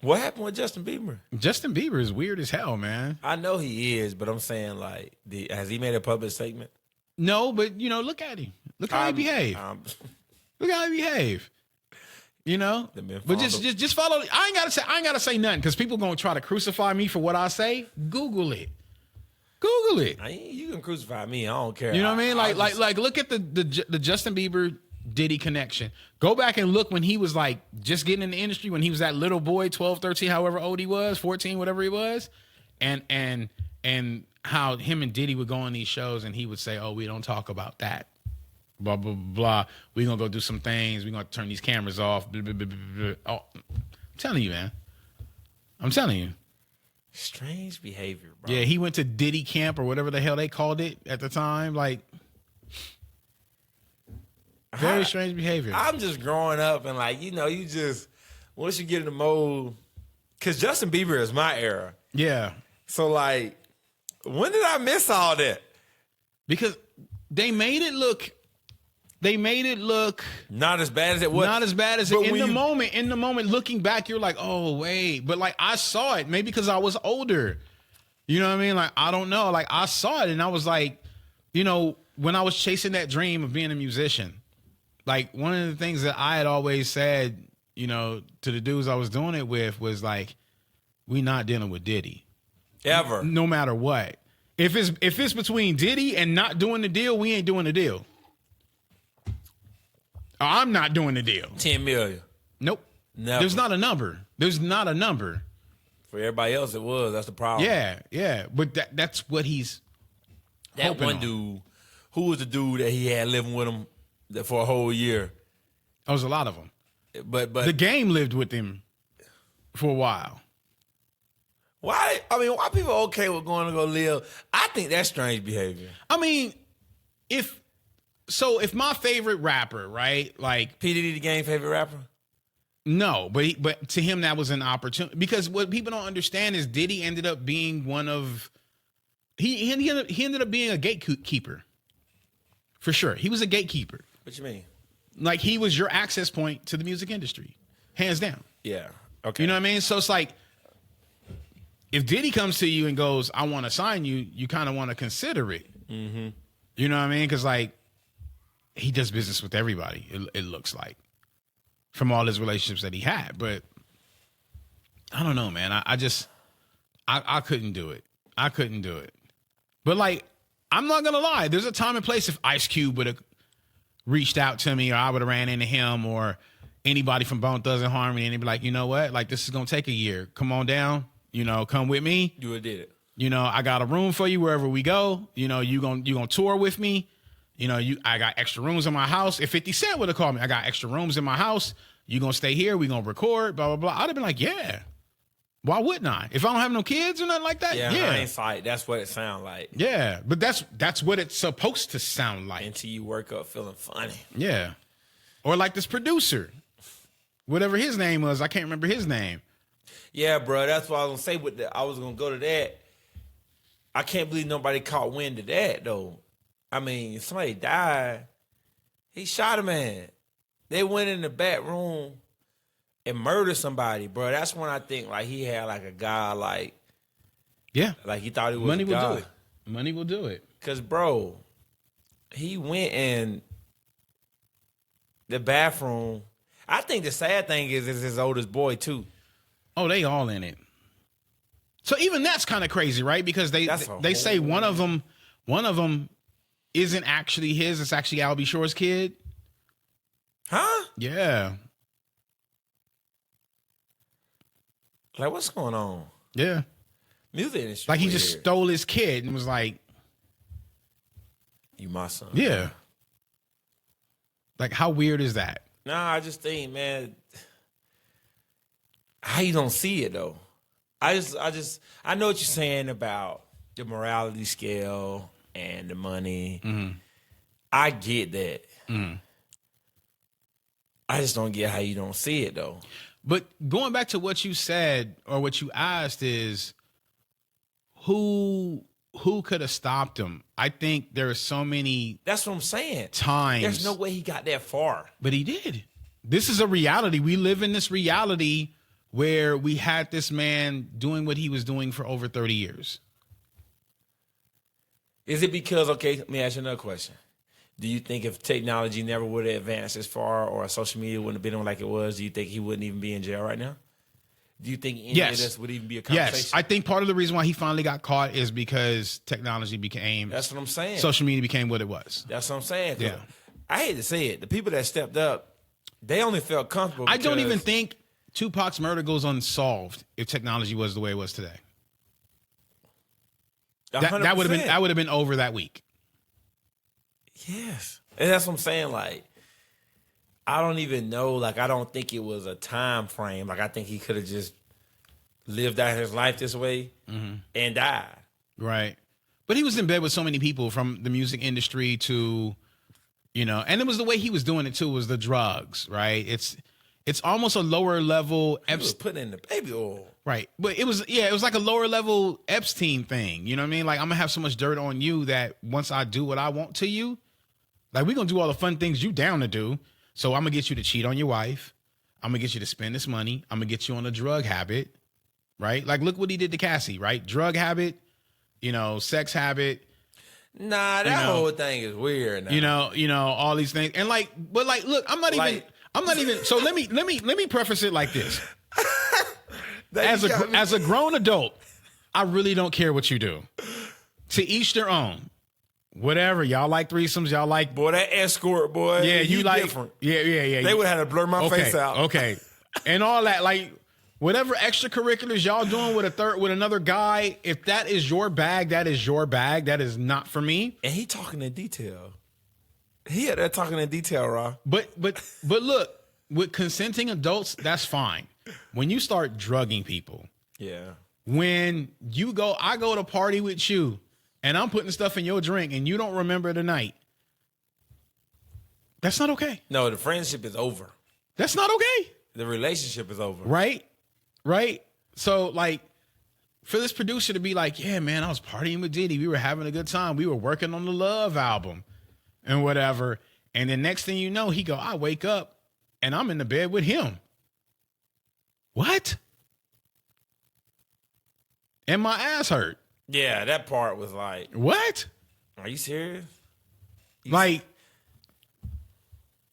What happened with Justin Bieber? Justin Bieber is weird as hell, man. I know he is, but I'm saying, like, has he made a public statement? No, but, you know, look at him. Look how he behave. Look how he behave. You know? But just follow. I ain't gotta say nothing because people gonna try to crucify me for what I say. Google it. Google it. You can crucify me. I don't care. You know what I mean? Like look at the Justin Bieber Diddy connection. Go back and look when he was like just getting in the industry, when he was that little boy, 12, 13, however old he was, 14, whatever he was. And how him and Diddy would go on these shows and he would say, oh, we don't talk about that. Blah, blah, blah. We're going to go do some things. We're going to turn these cameras off. Blah, blah, blah, blah, blah. Oh, I'm telling you, man. I'm telling you. Strange behavior, bro. Yeah, he went to Diddy camp or whatever the hell they called it at the time. Like, very strange behavior. I'm just growing up and like, you know, you just, once you get in the mode, because Justin Bieber is my era. Yeah. So like, when did I miss all that? Because they made it look not as bad as it was. Not as bad as it in the moment. In the moment, looking back, you're like, oh, wait. But like, I saw it maybe because I was older. You know what I mean? Like, I don't know. Like, I saw it and I was like, you know, when I was chasing that dream of being a musician, like one of the things that I had always said, you know, to the dudes I was doing it with was like, we not dealing with Diddy. Ever. No matter what. If it's between Diddy and not doing the deal, we ain't doing the deal. I'm not doing the deal. 10 million. Nope. Never. There's not a number. There's not a number. For everybody else, it was. That's the problem. Yeah. But that's what he's that one on. Dude, who was the dude that he had living with him for a whole year? There was a lot of them. But the game lived with him for a while. Why people okay with going to go live? I think that's strange behavior. I mean, if my favorite rapper, right? Like P. Diddy, the Game favorite rapper? No, but to him that was an opportunity because what people don't understand is Diddy ended up being one of he ended up being a gatekeeper. For sure. He was a gatekeeper. What you mean? Like he was your access point to the music industry. Hands down. Yeah. Okay. You know what I mean? So it's like if Diddy comes to you and goes, I want to sign you, you kind of want to consider it. Mm-hmm. You know what I mean? Because, like, he does business with everybody, it looks like, from all his relationships that he had. But I don't know, man. I couldn't do it. I couldn't do it. But, like, I'm not going to lie. There's a time and place if Ice Cube would have reached out to me or I would have ran into him or anybody from Bone Thugs-n-Harmony and they'd be like, you know what? Like, this is going to take a year. Come on down. You know, come with me. You would have did it. You know, I got a room for you wherever we go. You know, you gonna tour with me. You know, I got extra rooms in my house. If 50 Cent would have called me, I got extra rooms in my house. You gonna stay here? We gonna record, blah, blah, blah. I'd have been like, yeah. Why wouldn't I? If I don't have no kids or nothing like that, yeah. Hindsight, that's what it sounds like. Yeah, but that's what it's supposed to sound like. Until you work up feeling funny. Yeah. Or like this producer. Whatever his name was, I can't remember his name. Yeah, bro, that's what I was gonna say. I was gonna go to that. I can't believe nobody caught wind of that though. I mean, somebody died. He shot a man. They went in the back room and murdered somebody, bro. That's when I think like he had like a guy like, yeah, like he thought he was money a will god. do it. Money will do it. Cause bro, he went in the bathroom. I think the sad thing is his oldest boy too. Oh, they all in it. So even that's kind of crazy, right? Because they say one of them isn't actually his. It's actually Albie Shore's kid. Huh? Yeah. Like, what's going on? Yeah. Music industry. Like he weird. just stole his kid and was like, You my son. yeah. Like, how weird is that? Nah, I just think, man, how you don't see it though. I know what you're saying about the morality scale and the money. Mm-hmm. I get that. Mm-hmm. I just don't get how you don't see it though. But going back to what you said or what you asked is who could have stopped him? I think there are so many That's what I'm saying. times. There's no way he got that far. But he did. This is a reality. We live in this reality where we had this man doing what he was doing for over 30 years. Is it because, okay, let me ask you another question. Do you think if technology never would have advanced as far or social media wouldn't have been on like it was, do you think he wouldn't even be in jail right now? Do you think any of this would even be a conversation? Yes. I think part of the reason why he finally got caught is because technology became... That's what I'm saying. Social media became what it was. That's what I'm saying. Yeah. I hate to say it. The people that stepped up, they only felt comfortable I don't because- even think Tupac's murder goes unsolved if technology was the way it was today. That would have been over that week. Yes. And that's what I'm saying. Like, I don't even know. Like, I don't think it was a time frame. Like, I think he could have just lived out his life this way and died. Right. But he was in bed with so many people from the music industry to, you know, and it was the way he was doing it too, was the drugs, right? It's almost a lower level. He was putting in the baby oil. Right. But it was like a lower level Epstein thing. You know what I mean? Like, I'm going to have so much dirt on you that once I do what I want to you, like, we're going to do all the fun things you down to do. So I'm going to get you to cheat on your wife. I'm going to get you to spend this money. I'm going to get you on a drug habit, right? Like, look what he did to Cassie, right? Drug habit, you know, sex habit. Nah, that whole thing is weird. Now. You know, all these things. And like, but like, look, I'm not even, so let me preface it like this. As a grown adult, I really don't care what you do. To each their own. Whatever. Y'all like threesomes, y'all like... Boy, that escort, boy. Yeah, you like... different. Yeah. They would have had to blur my face out. Okay. And all that, like, whatever extracurriculars y'all doing with another guy, if that is your bag, that is your bag. That is not for me. And he talking in detail. He had that talking in detail, Ra. But look, with consenting adults, that's fine. When you start drugging people, yeah. When I go to party with you, and I'm putting stuff in your drink, and you don't remember the night, that's not okay. No, the friendship is over. That's not okay. The relationship is over. Right? So, like, for this producer to be like, yeah, man, I was partying with Diddy. We were having a good time. We were working on the Love album and whatever. And the next thing you know, he go, I wake up and I'm in the bed with him. What? And my ass hurt. Yeah, that part was like, what? Are you serious? Like,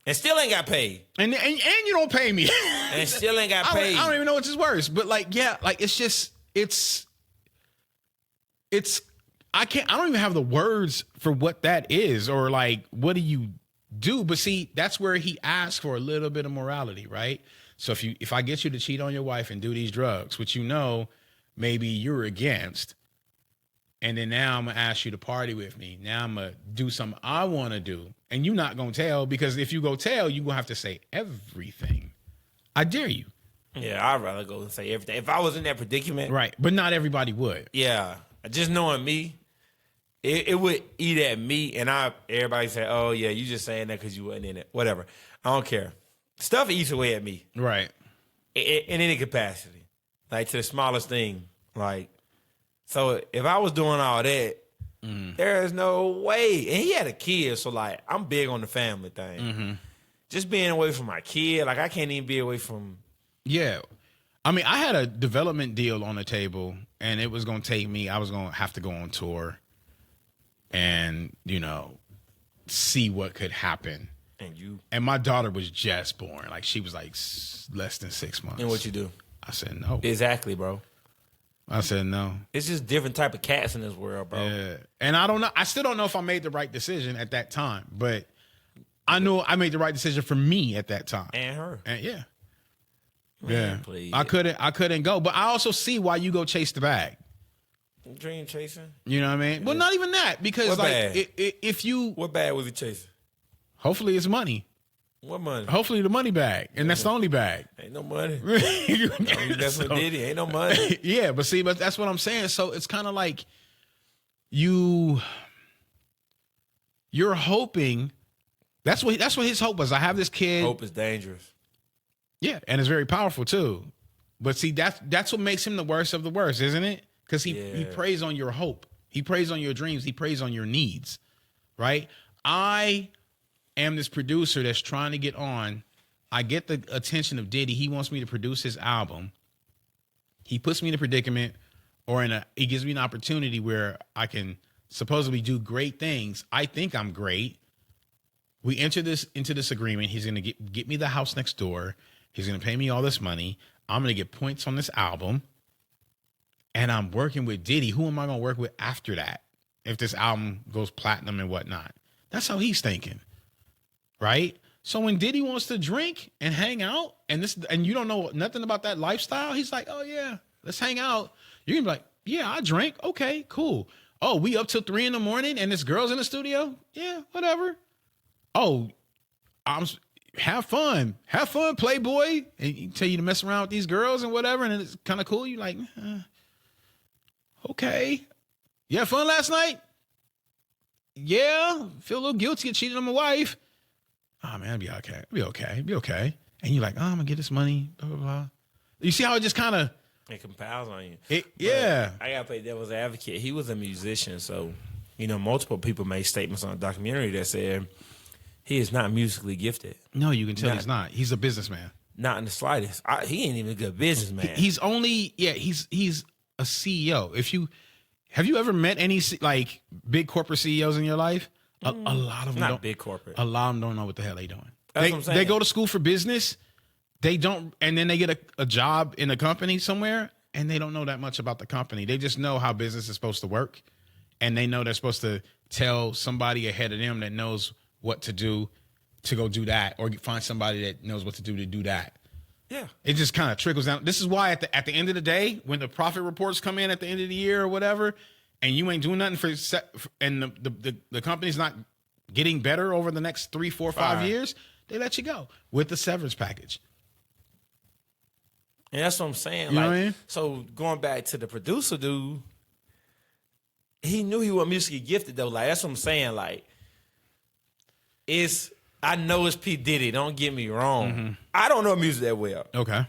and still ain't got paid. And you don't pay me. And still ain't got paid. I don't even know which is worse. But like, yeah, like I don't even have the words for what that is, or like, what do you do? But see, that's where he asked for a little bit of morality, right? So if I get you to cheat on your wife and do these drugs, which you know maybe you're against, and then now I'm going to ask you to party with me. Now I'm going to do something I want to do. And you're not going to tell, because if you go tell, you're going to have to say everything. I dare you. Yeah, I'd rather go and say everything. If I was in that predicament. Right. But not everybody would. Yeah. Just knowing me, it would eat at me. And everybody say, oh, yeah, you just saying that because you wasn't in it. Whatever. I don't care. Stuff eats away at me. Right. In any capacity. Like, to the smallest thing. Like, so if I was doing all that, there is no way. And he had a kid, so like, I'm big on the family thing. Mm-hmm. Just being away from my kid, like, I can't even be away from. Yeah. I mean, I had a development deal on the table, and it was going to take me, I was going to have to go on tour and, you know, see what could happen. And my daughter was just born. Like, she was like less than 6 months. And what you do? I said no. Exactly, bro. I said no. It's just different type of cats in this world, bro. Yeah. And I don't know. I still don't know if I made the right decision at that time, but I know I made the right decision for me at that time. And her. And yeah. Yeah, please. I couldn't go, but I also see why you go chase the bag. Dream chasing. You know what I mean? Well, not even that, because What like bag? if you, What bag was he chasing? hopefully it's money. What money? Hopefully the money bag, and that's the only bag. Ain't no money. You That's what Diddy. Ain't no money. Yeah, but that's what I'm saying. So it's kind of like you're hoping. That's what his hope was. I have this kid. Hope is dangerous. Yeah, and it's very powerful too. But see, that's what makes him the worst of the worst, isn't it? Because he preys on your hope. He preys on your dreams. He preys on your needs, right? I am this producer that's trying to get on. I get the attention of Diddy. He wants me to produce his album. He puts me in a predicament, or he gives me an opportunity where I can supposedly do great things. I think I'm great. We enter into this agreement. He's going to get me the house next door. He's going to pay me all this money. I'm going to get points on this album. And I'm working with Diddy. Who am I going to work with after that? If this album goes platinum and whatnot. That's how he's thinking. Right? So when Diddy wants to drink and hang out and you don't know nothing about that lifestyle, he's like, oh yeah, let's hang out. You're going to be like, yeah, I drink. Okay, cool. Oh, we up till 3 a.m. and this girl's in the studio? Yeah, whatever. Oh, have fun, Playboy. And he tell you to mess around with these girls and whatever. And it's kind of cool. You're like, okay. You had fun last night? Yeah. Feel a little guilty of cheating on my wife. Oh, man, it'll be okay. It'll be okay. And you're like, oh, I'm going to get this money, blah, blah, blah. You see how it just kind of. It compiles on you. Yeah. I got to play devil's advocate. He was a musician. So, multiple people made statements on a documentary that said he is not musically gifted. No, you can tell he's not. He's a businessman. Not in the slightest. He ain't even a good businessman. He's a CEO. Have you ever met any like big corporate CEOs in your life? A lot of them not don't, big corporate. A lot of them don't know what the hell they're doing. That's what I'm saying. They go to school for business. They don't, and then they get a job in a company somewhere, and they don't know that much about the company. They just know how business is supposed to work, and they know they're supposed to tell somebody ahead of them that knows what to do to go do that, or find somebody that knows what to do that. Yeah. It just kind of trickles down. This is why at the end of the day, when the profit reports come in at the end of the year or whatever, and you ain't doing nothing and the company's not getting better over the next 3, 4, 5 years, they let you go with the severance package. And that's what I'm saying. You know what I mean? So going back to the producer dude, he knew he was musically gifted though. Like, that's what I'm saying. Like, I know it's P. Diddy. Don't get me wrong. Mm-hmm. I don't know music that well. Okay.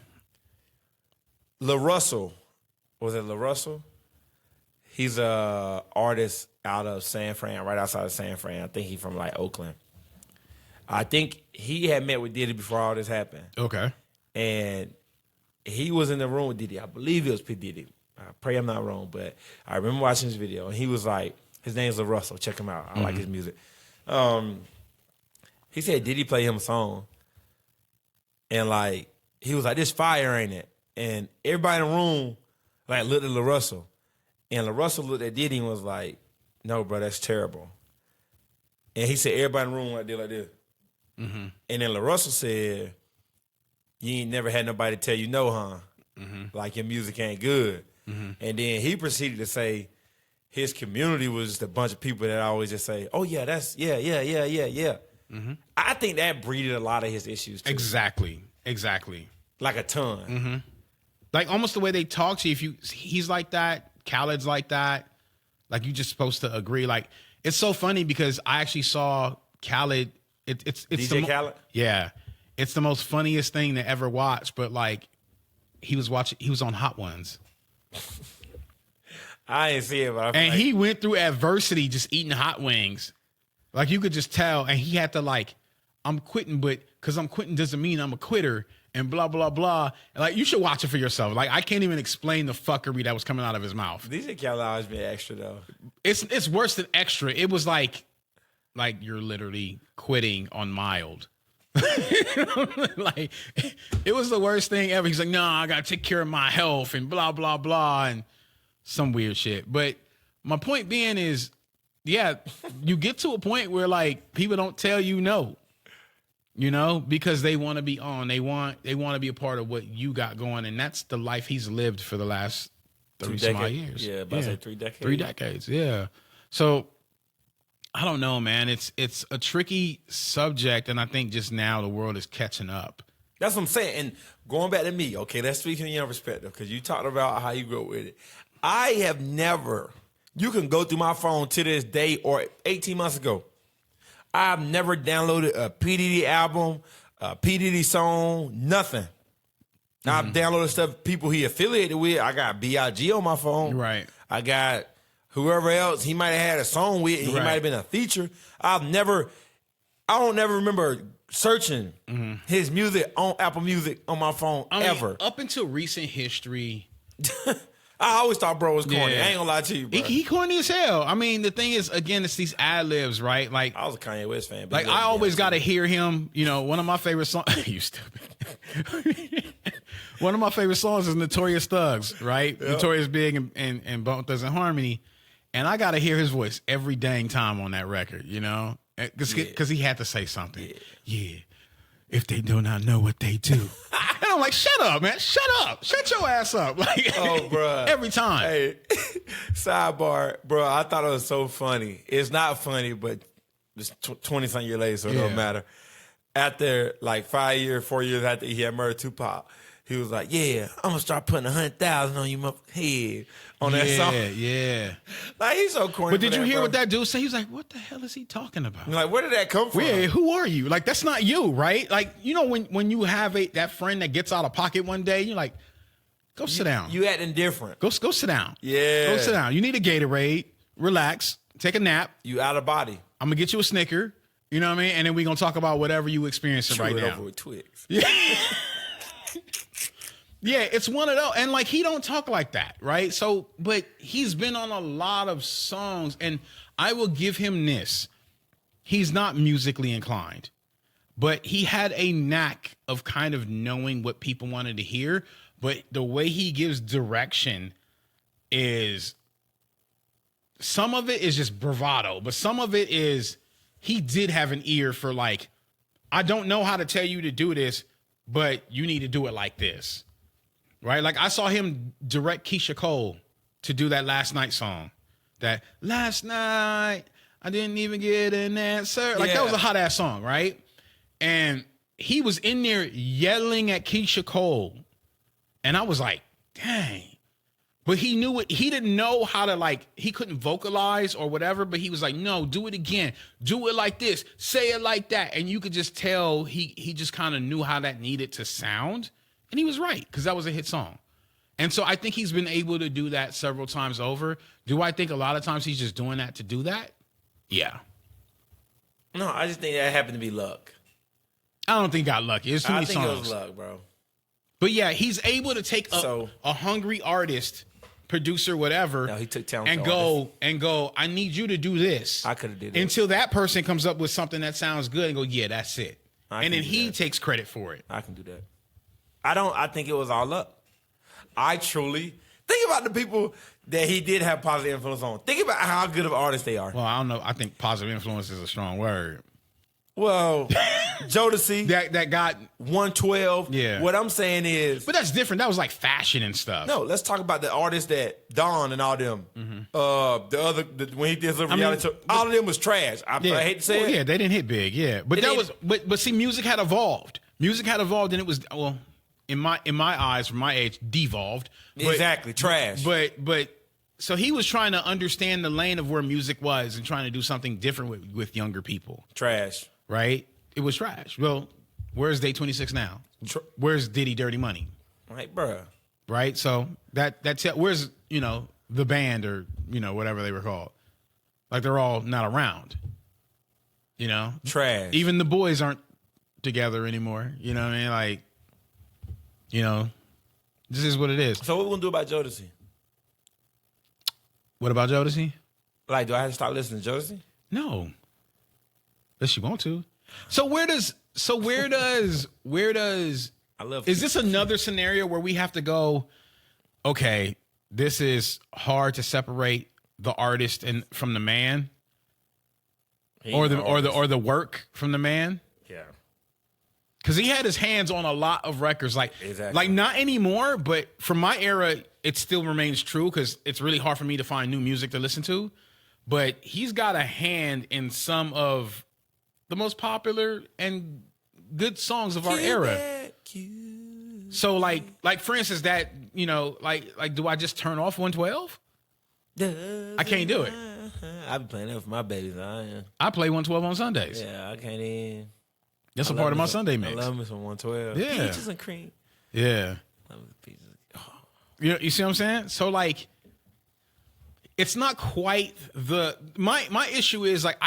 La Russell. Was it La Russell? He's a artist out of San Fran, right outside of San Fran. I think he's from like Oakland. I think he had met with Diddy before all this happened. Okay. And he was in the room with Diddy. I believe it was P. Diddy. I pray I'm not wrong, but I remember watching this video. And he was like, his name's La Russell. Check him out. I like his music. He said Diddy played him a song. And like, he was like, this fire, ain't it? And everybody in the room like looked at La Russell. And La Russell looked at Diddy and was like, no, bro, that's terrible. And he said, everybody in the room like this. Mm-hmm. And then La Russell said, you ain't never had nobody tell you no, huh? Mm-hmm. Like your music ain't good. Mm-hmm. And then he proceeded to say his community was just a bunch of people that always just say, oh, yeah, that's, yeah. Mm-hmm. I think that breeded a lot of his issues, too. Exactly. Like a ton. Mm-hmm. Like almost the way they talk to you. He's like that. Khaled's like that. Like you just supposed to agree. Like it's so funny because I actually saw Khaled. It's DJ Khaled? Yeah. It's the most funniest thing to ever watch. But like he was on Hot Ones. I ain't see it, but he went through adversity just eating hot wings. Like you could just tell. And he had to like, I'm quitting, but because I'm quitting doesn't mean I'm a quitter. And blah, blah, blah. And like, you should watch it for yourself. Like, I can't even explain the fuckery that was coming out of his mouth. DJ Khaled always been extra, though. It's worse than extra. It was like you're literally quitting on mild. Like, it was the worst thing ever. He's like, no, I got to take care of my health and blah, blah, blah. And some weird shit. But my point being is, yeah, you get to a point where, like, people don't tell you no. you know, because they want to be on. They want to be a part of what you got going, and that's the life he's lived for the last 30 some odd years. Yeah, about to say 3 decades. 3 decades, yeah. So I don't know, man. It's a tricky subject, and I think just now the world is catching up. That's what I'm saying. And going back to me, okay, let's speak in your perspective, because you talked about how you grew up with it. I have never, you can go through my phone to this day or 18 months ago, I've never downloaded a P. Diddy album, a P. Diddy song, nothing. I've downloaded stuff people he affiliated with. I got B.I.G. on my phone. Right. I got whoever else he might have had a song with. He might have been a feature. I don't never remember searching his music on Apple Music on my phone ever. Up until recent history. I always thought bro was corny. Yeah. I ain't gonna lie to you, bro. He corny as hell. I mean, the thing is, again, it's these ad-libs, right? Like, I was a Kanye West fan. Like, I always got to hear him. You know, one of my favorite songs. You stupid. One of my favorite songs is Notorious Thugs, right? Yep. Notorious Big and Bone Thugs and Harmony. And I got to hear his voice every dang time on that record, you know? Because he had to say something. Yeah. If they do not know what they do. And I'm like, shut up, man. Shut up. Shut your ass up. Like, oh, bro. Every time. Hey, sidebar, bro, I thought it was so funny. It's not funny, but it's 20-something years later, so it don't matter. After, like, 4 years after he had murdered Tupac, he was like, yeah, I'm going to start putting 100,000 on your head on that song. Yeah. Like, he's so corny. But did you hear what that dude said? He was like, what the hell is he talking about? Like, where did that come from? Yeah, who are you? Like, that's not you, right? Like, you know, when you have that friend that gets out of pocket one day, you're like, go sit down. You acting different. Go sit down. Yeah. Go sit down. You need a Gatorade. Relax. Take a nap. You out of body. I'm going to get you a Snicker. You know what I mean? And then we're going to talk about whatever you experiencing right now. Over with Twix. Yeah. Yeah, it's one of those. And like, he don't talk like that, right? So, but he's been on a lot of songs, and I will give him this. He's not musically inclined, but he had a knack of kind of knowing what people wanted to hear. But the way he gives direction is, some of it is just bravado, but some of it is, he did have an ear for like, I don't know how to tell you to do this, but you need to do it like this. Right? Like, I saw him direct Keisha Cole to do that Last Night song. That last night, I didn't even get an answer. Like, that was a hot ass song, right? And he was in there yelling at Keisha Cole. And I was like, dang. But he knew it. He didn't know how to, like, he couldn't vocalize or whatever, but he was like, no, do it again. Do it like this. Say it like that. And you could just tell he just kind of knew how that needed to sound. And he was right, because that was a hit song. And so I think he's been able to do that several times over. Do I think a lot of times he's just doing that to do that? Yeah. No, I just think that happened to be luck. I don't think he got lucky. It's too many songs. I think it was luck, bro. But yeah, he's able to take a hungry artist, producer, whatever, no, he took talent and go, I need you to do this. I could have did it. Until that person comes up with something that sounds good and go, yeah, that's it. And then he takes credit for it. I can do that. I think it was all luck. I truly think about the people that he did have positive influence on. Think about how good of artists they are. Well, I don't know. I think positive influence is a strong word. Well, Jodeci. that got 112. Yeah. What I'm saying is. But that's different. That was like fashion and stuff. No, let's talk about the artists that Don and all them. When he did some reality show, all of them was trash. I hate to say it. Yeah, they didn't hit big. Yeah. But but see, music had evolved. Music had evolved, and it was, well, in my eyes, from my age, devolved. Exactly, trash. But so he was trying to understand the lane of where music was and trying to do something different with younger people. Trash. Right? It was trash. Well, where's Day 26 now? Where's Diddy Dirty Money? Right, bruh. Right? So that's where's, the band or, whatever they were called. Like, they're all not around. Trash. Even the boys aren't together anymore. You know what I mean? Like, this is what it is. So what we gonna do about Jodeci? What about Jodeci? Like, do I have to stop listening to Jodeci? No. Unless you want to. So where does I love is this another scenario where we have to go, okay, this is hard to separate the artist from the man? Or the work from the man? Yeah. Because he had his hands on a lot of records. Like not anymore, but from my era, it still remains true because it's really hard for me to find new music to listen to. But he's got a hand in some of the most popular and good songs of our era. So like for instance, that, you know, like do I just turn off 112? I can't do it. I be playing that with my babies. I play 112 on Sundays. Yeah, I can't even. That's a part of my Sunday mix. I love me some 112. Yeah. Peaches and cream. Yeah. Love the peaches. Oh. You see what I'm saying? So like, it's not quite my issue is like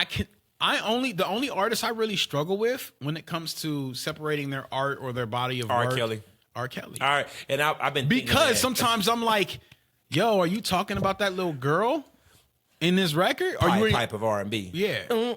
the only artist I really struggle with when it comes to separating their art or their body of work. R. Kelly. All right. And I've been because sometimes I'm like, yo, are you talking about that little girl in this record? Pipe of R&B. Yeah.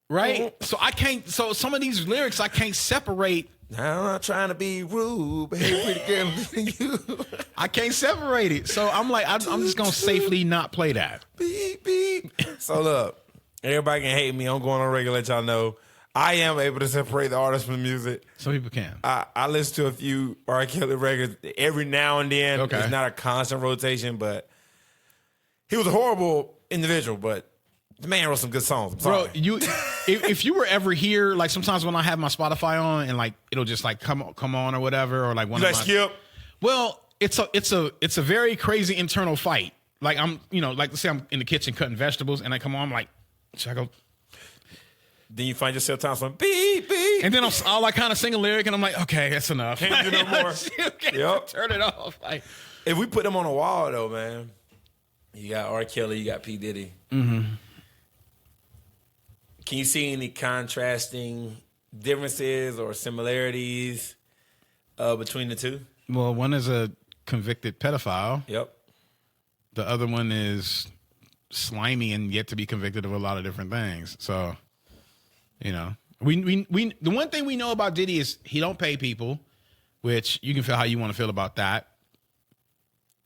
Right? So I can't, so some of these lyrics I can't separate. I'm not trying to be rude, but hey, pretty girl, you. I can't separate it. So I'm like, I'm just going to safely not play that. Beep, beep. So look, everybody can hate me. I'm going on regular, let y'all know. I am able to separate the artist from the music. Some people can. I listen to a few R. Kelly records every now and then. Okay. It's not a constant rotation, but he was a horrible individual, but the man wrote some good songs. I'm sorry. Bro, if you were ever here, like sometimes when I have my Spotify on and like it'll just like come on or whatever, or like one you of like my, Skip? Well, it's a very crazy internal fight. Like I'm, you know, like let's say I'm in the kitchen cutting vegetables and I come on, I'm like, should I go? Then you find yourself talking beep beep, and then I'll like kind of sing a lyric and I'm like, okay, that's enough. Can't do no more. Yep. Turn it off. Like, if we put them on a wall though, man, you got R. Kelly, you got P. Diddy. Mm-hmm. Can you see any contrasting differences or similarities between the two? Well, one is a convicted pedophile. Yep. The other one is slimy and yet to be convicted of a lot of different things. So, you know, we the one thing we know about Diddy is he don't pay people, which you can feel how you want to feel about that.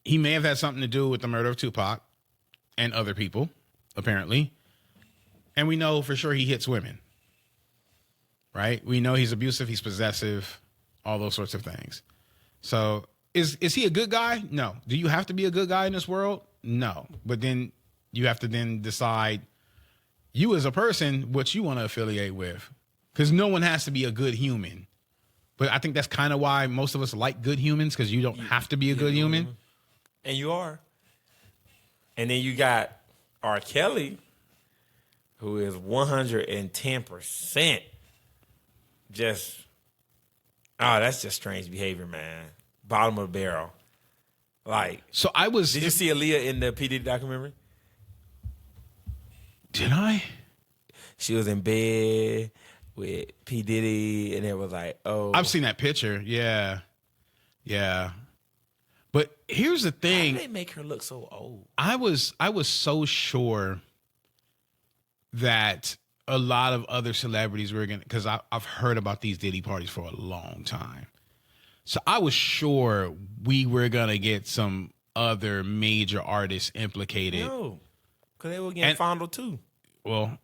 He may have had something to do with the murder of Tupac and other people, apparently. And we know for sure he hits women, right? We know he's abusive, he's possessive, all those sorts of things. So is he a good guy? No. Do you have to be a good guy in this world? No. But then you have to then decide you as a person what you want to affiliate with, because no one has to be a good human. But I think that's kind of why most of us like good humans, because you don't have to be a good human. And you are. And then you got R. Kelly, who is 110% just, that's just strange behavior, man. Bottom of the barrel. Like, so did you see Aaliyah in the P. Diddy documentary? Did I? She was in bed with P. Diddy, and it was like, oh. I've seen that picture. Yeah. Yeah. But here's the thing. Why did they make her look so old? I was so sure that a lot of other celebrities were going to, because I've heard about these Diddy parties for a long time. So I was sure we were going to get some other major artists implicated. No, because they were getting fondled too. Well,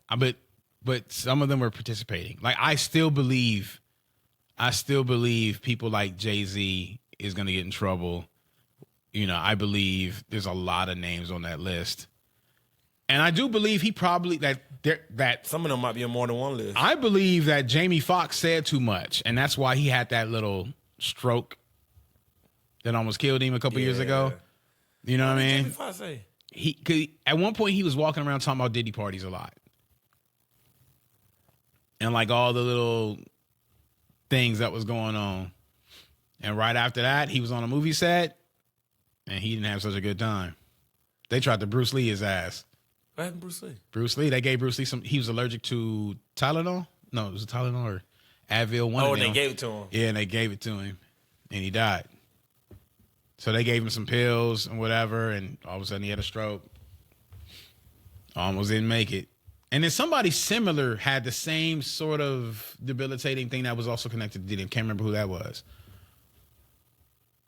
but some of them were participating. Like I still believe people like Jay-Z is going to get in trouble. You know, I believe there's a lot of names on that list. And I do believe he probably that some of them might be on more than one list. I believe that Jamie Foxx said too much, and that's why he had that little stroke that almost killed him a couple years ago. You know what I mean? Jamie Foxx say? Cause at one point he was walking around talking about Diddy parties a lot, and like all the little things that was going on. And right after that, he was on a movie set, and he didn't have such a good time. They tried to Bruce Lee his ass. What happened to Bruce Lee? Bruce Lee, they gave Bruce Lee some. He was allergic to Tylenol. No, it was Tylenol or Advil. One of them. They gave it to him. Yeah, and they gave it to him, and he died. So they gave him some pills and whatever, and all of a sudden he had a stroke. Almost didn't make it. And then somebody similar had the same sort of debilitating thing that was also connected to Diddy. I can't remember who that was.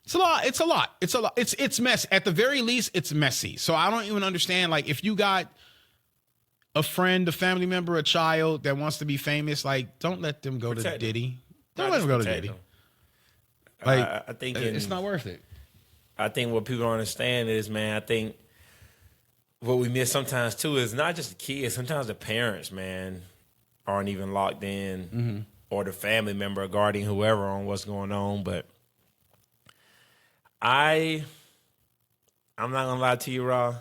It's a lot. It's a lot. It's a lot. It's messy. At the very least, it's messy. So I don't even understand. Like, if you got, a friend, a family member, a child that wants to be famous, like, don't let them go to Diddy. Don't let them go to Diddy. Like, I think it's not worth it. I think what people don't understand is, man, I think what we miss sometimes too is not just the kids. Sometimes the parents, man, aren't even locked in, or the family member, or guardian, whoever, on what's going on. But I'm not gonna lie to you, Raw.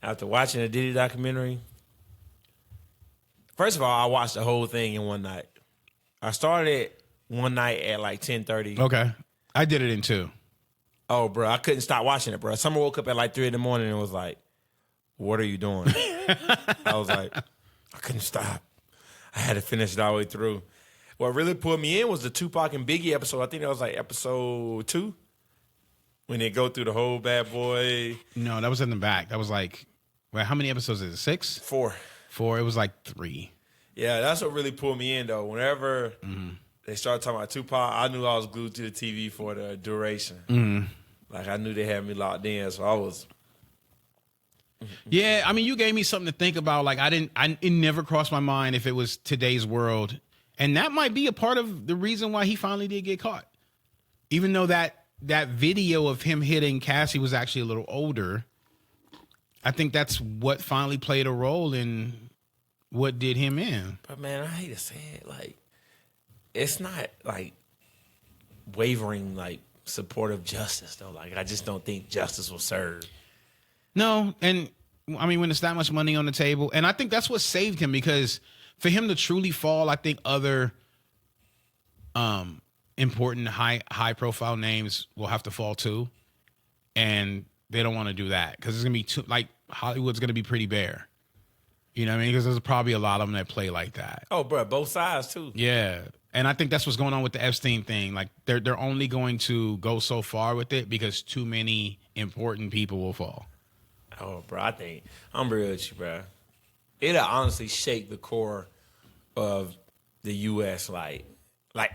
After watching the Diddy documentary, first of all, I watched the whole thing in one night. I started one night at like 10:30. Okay. I did it in 2. Oh, bro, I couldn't stop watching it, bro. Summer woke up at like 3 in the morning and was like, "What are you doing?" I was like, I couldn't stop. I had to finish it all the way through. What really pulled me in was the Tupac and Biggie episode. I think that was like episode 2. When they go through the whole Bad Boy. No, that was in the back. That was like, well, how many episodes is it? 6? 4. 4. It was like 3. Yeah, that's what really pulled me in, though. Whenever they started talking about Tupac, I knew I was glued to the TV for the duration. Like, I knew they had me locked in, so I was... Yeah, I mean, you gave me something to think about. Like, it never crossed my mind if it was today's world. And that might be a part of the reason why he finally did get caught. Even though that video of him hitting Cassie was actually a little older, I think that's what finally played a role in what did him in. But, man, I hate to say it. Like, it's not, like, wavering, like, support of justice, though. Like, I just don't think justice will serve. No, and, I mean, when there's that much money on the table, and I think that's what saved him, because for him to truly fall, I think other important high profile names will have to fall too, and they don't want to do that because it's gonna be too, like, Hollywood's gonna be pretty bare. You know what I mean? Because there's probably a lot of them that play like that. Oh, bro, both sides too. Yeah, and I think that's what's going on with the Epstein thing. Like, they're only going to go so far with it because too many important people will fall. Oh, bro, I think I'm real with you, bro. It'll honestly shake the core of the U.S. Like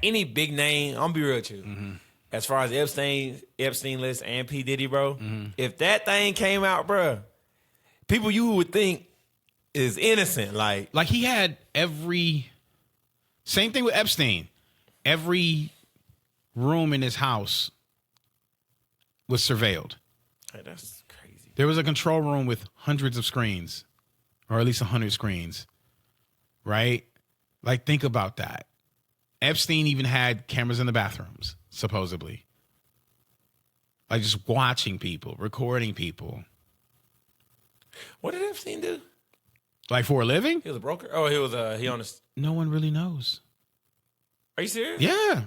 any big name, I'm gonna be real with you. As far as Epstein list and P. Diddy, bro, if that thing came out, bro, people you would think is innocent. Like he had same thing with Epstein. Every room in his house was surveilled. Hey, that's crazy. There was a control room with hundreds of screens, or at least 100 screens, right? Like, think about that. Epstein even had cameras in the bathrooms, supposedly. Like, just watching people, recording people. What did Epstein do? Like, for a living? He was a broker? Oh, he on this. No one really knows. Are you serious? Yeah.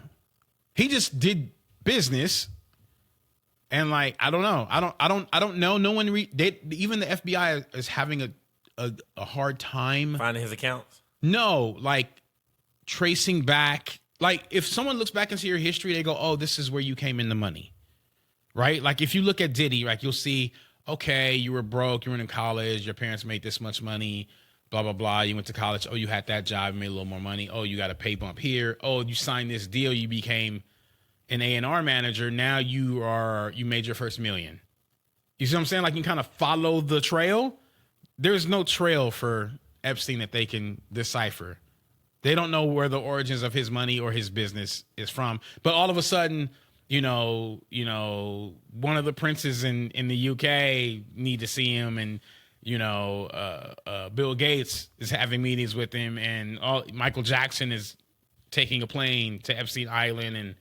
He just did business. And, like, I don't know. I don't know. No one even the FBI is having a hard time finding his accounts. No, like, tracing back. Like, if someone looks back into your history, they go, "Oh, this is where you came in the money." Right? Like, if you look at Diddy, like, you'll see, okay, you were broke, you were in college, your parents made this much money, blah, blah, blah. You went to college. Oh, you had that job, made a little more money. Oh, you got a pay bump here. Oh, you signed this deal, you became an A&R manager. Now you made your first $1 million. You see what I'm saying? Like, you kind of follow the trail. There's no trail for Epstein that they can decipher. They don't know where the origins of his money or his business is from. But all of a sudden, you know, one of the princes in the UK need to see him, and Bill Gates is having meetings with him, and Michael Jackson is taking a plane to Epstein Island, and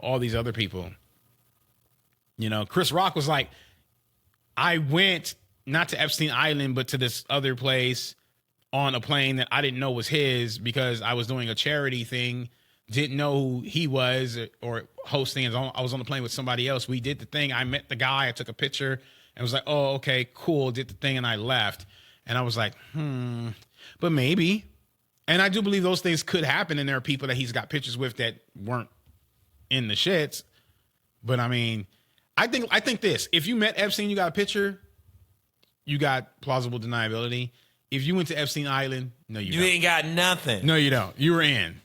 all these other people. Chris Rock was like, I went not to Epstein Island, but to this other place on a plane that I didn't know was his because I was doing a charity thing, didn't know who he was or hosting. I was on the plane with somebody else. We did the thing. I met the guy. I took a picture and was like, oh, okay, cool. Did the thing, and I left. And I was like, but maybe. And I do believe those things could happen, and there are people that he's got pictures with that weren't in the shits. But I mean, I think this. If you met Epstein, you got a picture, you got plausible deniability. If you went to Epstein Island, no, you don't. You ain't got nothing. No, you don't. You were in.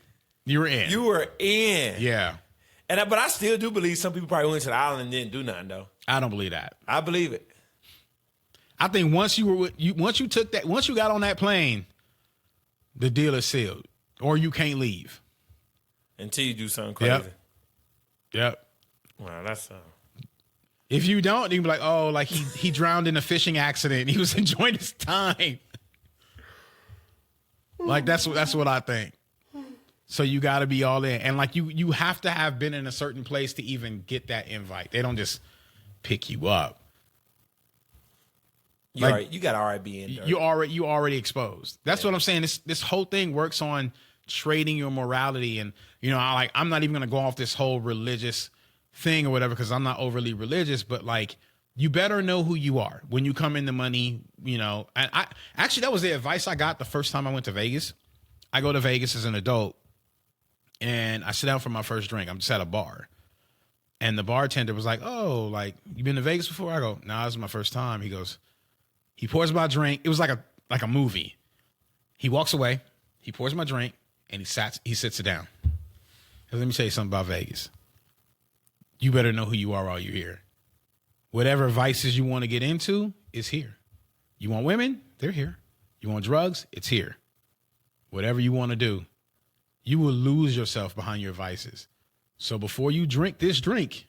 You were in. Yeah. But I still do believe some people probably went to the island and didn't do nothing, though. I don't believe that. I believe it. I think once you got on that plane, the deal is sealed, or you can't leave until you do something crazy. Yep. Wow, that's. If you don't, you can be like, oh, like he drowned in a fishing accident. He was enjoying his time. Like that's what I think. So you got to be all in, and like you have to have been in a certain place to even get that invite. They don't just pick you up. You got to already be in there. You already exposed. That's what I'm saying. This whole thing works on trading your morality, and I'm not even gonna go off this whole religious thing or whatever because I'm not overly religious, but like you better know who you are when you come into money. And I actually that was the advice I got the first time I went to Vegas. I go to Vegas as an adult, and I sit down for my first drink. I'm just at a bar. And the bartender was like, oh, like, you been to Vegas before? I go, nah, this is my first time. He goes, he pours my drink. It was like a movie. He walks away. He pours my drink, and he sits it down. And let me tell you something about Vegas. You better know who you are while you're here. Whatever vices you want to get into is here. You want women? They're here. You want drugs? It's here. Whatever you want to do, you will lose yourself behind your vices. So before you drink this drink,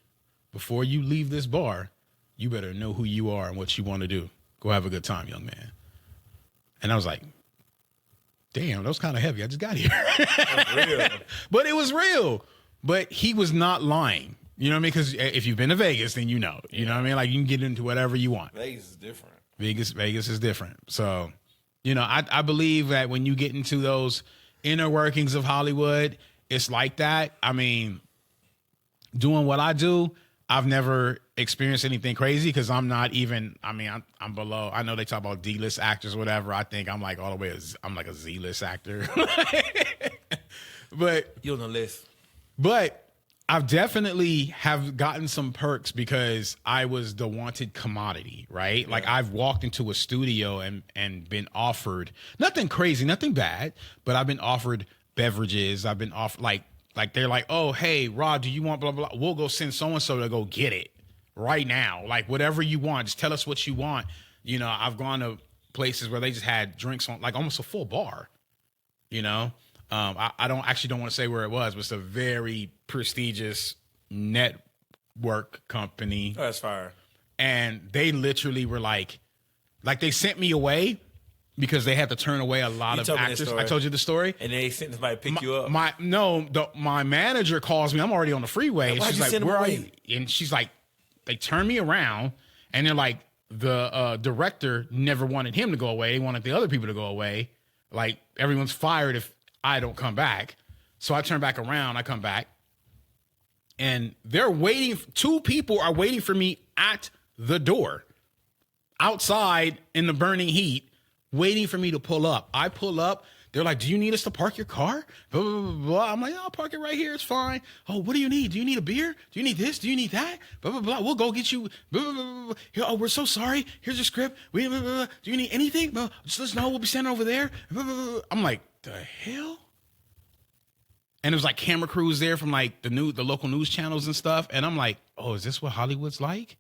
before you leave this bar, you better know who you are and what you want to do. Go have a good time, young man. And I was like, damn, that was kind of heavy. I just got here. That's real. But it was real. But he was not lying. You know what I mean? Because if you've been to Vegas, then you know. You know what I mean? Like you can get into whatever you want. Vegas is different. Vegas is different. So, I believe that when you get into those inner workings of Hollywood, it's like that. I mean, doing what I do, I've never experienced anything crazy because I'm not even, I'm below. I know they talk about D-list actors or whatever. I think I'm like all the way, I'm like a Z-list actor. But you're on the list. But I've definitely have gotten some perks because I was the wanted commodity, right? Yeah. Like I've walked into a studio and been offered nothing crazy, nothing bad, but I've been offered beverages. I've been offered like they're like, oh, hey, Rod, do you want blah, blah, blah? We'll go send so-and-so to go get it right now. Like whatever you want, just tell us what you want. I've gone to places where they just had drinks on like almost a full bar, I don't want to say where it was, but it's a very prestigious network company. Oh, that's fire. And they literally were like they sent me away because they had to turn away a lot of actors. I told you the story. And they sent somebody to pick you up. My manager calls me. I'm already on the freeway. And she's like, where are you? And she's like, they turn me around and they're like, the director never wanted him to go away. They wanted the other people to go away. Like everyone's fired if I don't come back. So I turn back around, I come back, and they're waiting. Two people are waiting for me at the door, outside in the burning heat, waiting for me to pull up. I pull up. They're like, do you need us to park your car? Blah, blah, blah, blah. I'm like, I'll park it right here. It's fine. Oh, what do you need? Do you need a beer? Do you need this? Do you need that? Blah, blah, blah. We'll go get you. Blah, blah, blah, blah. Here, oh, we're so sorry. Here's your script. Blah, blah, blah. Do you need anything? Blah, just let us know. We'll be standing over there. Blah, blah, blah. I'm like, the hell? And it was like camera crews there from like the local news channels and stuff. And I'm like, oh, is this what Hollywood's like?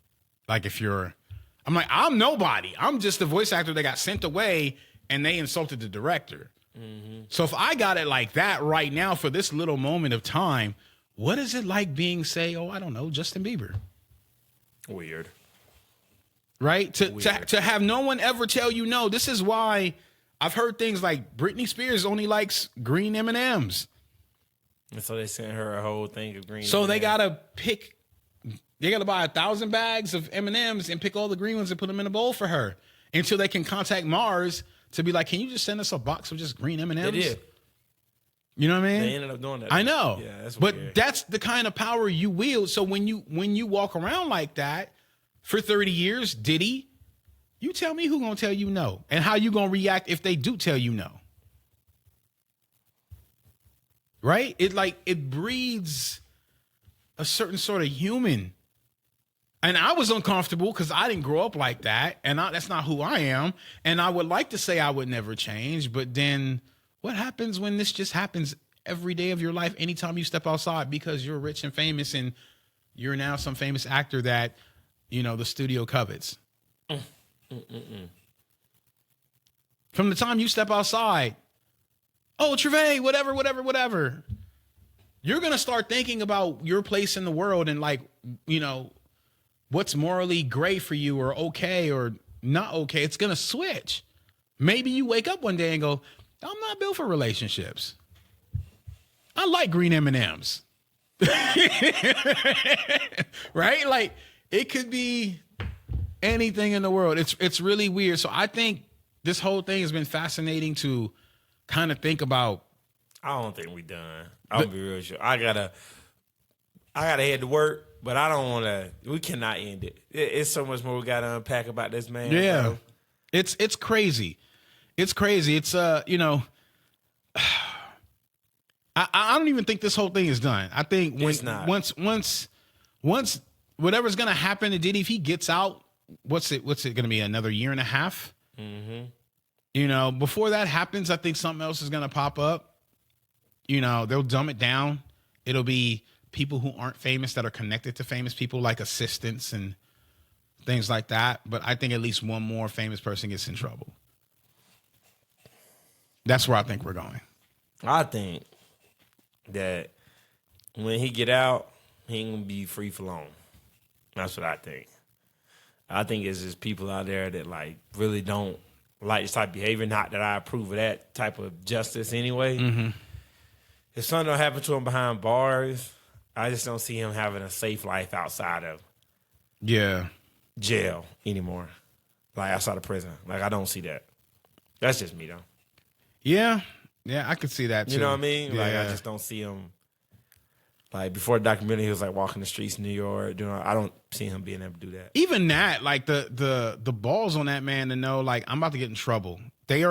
Like I'm like, I'm nobody. I'm just a voice actor that got sent away and they insulted the director. Mm-hmm. So if I got it like that right now for this little moment of time, what is it like being, say, I don't know, Justin Bieber? Weird. Right? To have no one ever tell you no. This is why I've heard things like Britney Spears only likes green M&Ms. And so they sent her a whole thing of green. So they gotta buy 1,000 bags of M&Ms and pick all the green ones and put them in a bowl for her until they can contact Mars to be like, can you just send us a box of just green M&Ms? They did. You know what I mean? They ended up doing that. I know. Yeah, that's weird. But that's the kind of power you wield. So when you walk around like that for 30 years, Diddy, you tell me who gonna tell you no and how you gonna react if they do tell you no. Right? It breeds a certain sort of human. And I was uncomfortable because I didn't grow up like that. And that's not who I am. And I would like to say I would never change. But then what happens when this just happens every day of your life, anytime you step outside because you're rich and famous and you're now some famous actor that, the studio covets? From the time you step outside, oh, Trevay, whatever. You're going to start thinking about your place in the world and like, you know, what's morally great for you or okay or not okay. It's going to switch. Maybe you wake up one day and go, I'm not built for relationships. I like green M&Ms. Right? Like it could be anything in the world. It's really weird. So I think this whole thing has been fascinating to kind of think about. I don't think we done. I'll be real sure. I gotta head to work, but I don't want to. We cannot end it. It's so much more we got to unpack about this man. Yeah, bro. it's crazy. It's crazy. It's you know, I don't even think this whole thing is done. I think It's not. once whatever's gonna happen to Diddy, if he gets out, what's it gonna be, another year and a half? Mm-hmm. You know, before that happens, I think something else is gonna pop up. You know, they'll dumb it down. It'll be people who aren't famous that are connected to famous people, like assistants and things like that. But I think at least one more famous person gets in trouble. That's where I think we're going. I think that when he get out, he ain't gonna be free for long. That's what I think. I think it's just people out there that like really don't like this type of behavior. Not that I approve of that type of justice anyway. Mm-hmm. If something don't happen to him behind bars, I just don't see him having a safe life outside of jail anymore. Like outside of prison. Like I don't see that. That's just me though. Yeah, I could see that too. You know what I mean? Like I Yeah. just don't see him. Like before the documentary, he was like walking the streets in New York. I don't see him being able to do that. Even that, like the balls on that man to know, like, I'm about to get in trouble. He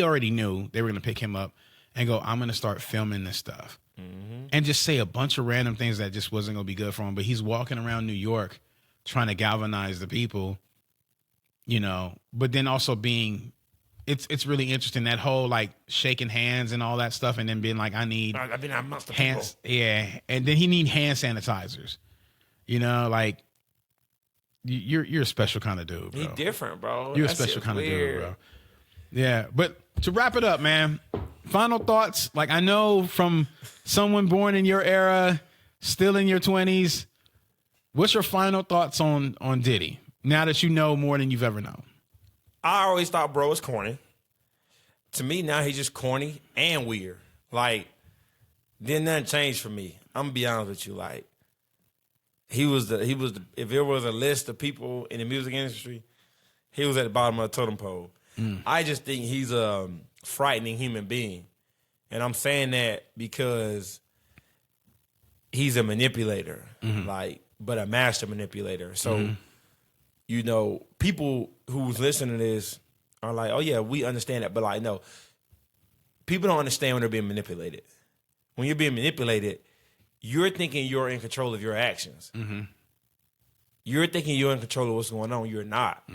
already knew they were gonna pick him up and go, I'm gonna start filming this stuff. Mm-hmm. And just say a bunch of random things that just wasn't gonna be good for him. But he's walking around New York trying to galvanize the people, you know, but then also being it's really interesting, that whole like shaking hands and all that stuff, and then being like, I need amongst the hands, yeah, and then he need hand sanitizers. You know, like you're a special kind of dude, bro. He different, bro. You're That a special shit's kind of weird. dude, bro. Yeah, but to wrap it up, man, final thoughts. Like, I know from someone born in your era, still in your 20s, what's your final thoughts on Diddy now that you know more than you've ever known? I always thought bro was corny. To me, now he's just corny and weird. Like, then nothing changed for me. I'm gonna be honest with you. Like, he was the if there was a list of people in the music industry, he was at the bottom of the totem pole. I just think he's a frightening human being. And I'm saying that because he's a manipulator, like, but a master manipulator. So, you know, people who's listening to this are like, oh yeah, we understand that. But like, no, people don't understand when they're being manipulated. When you're being manipulated, you're thinking you're in control of your actions. You're thinking you're in control of what's going on. You're not.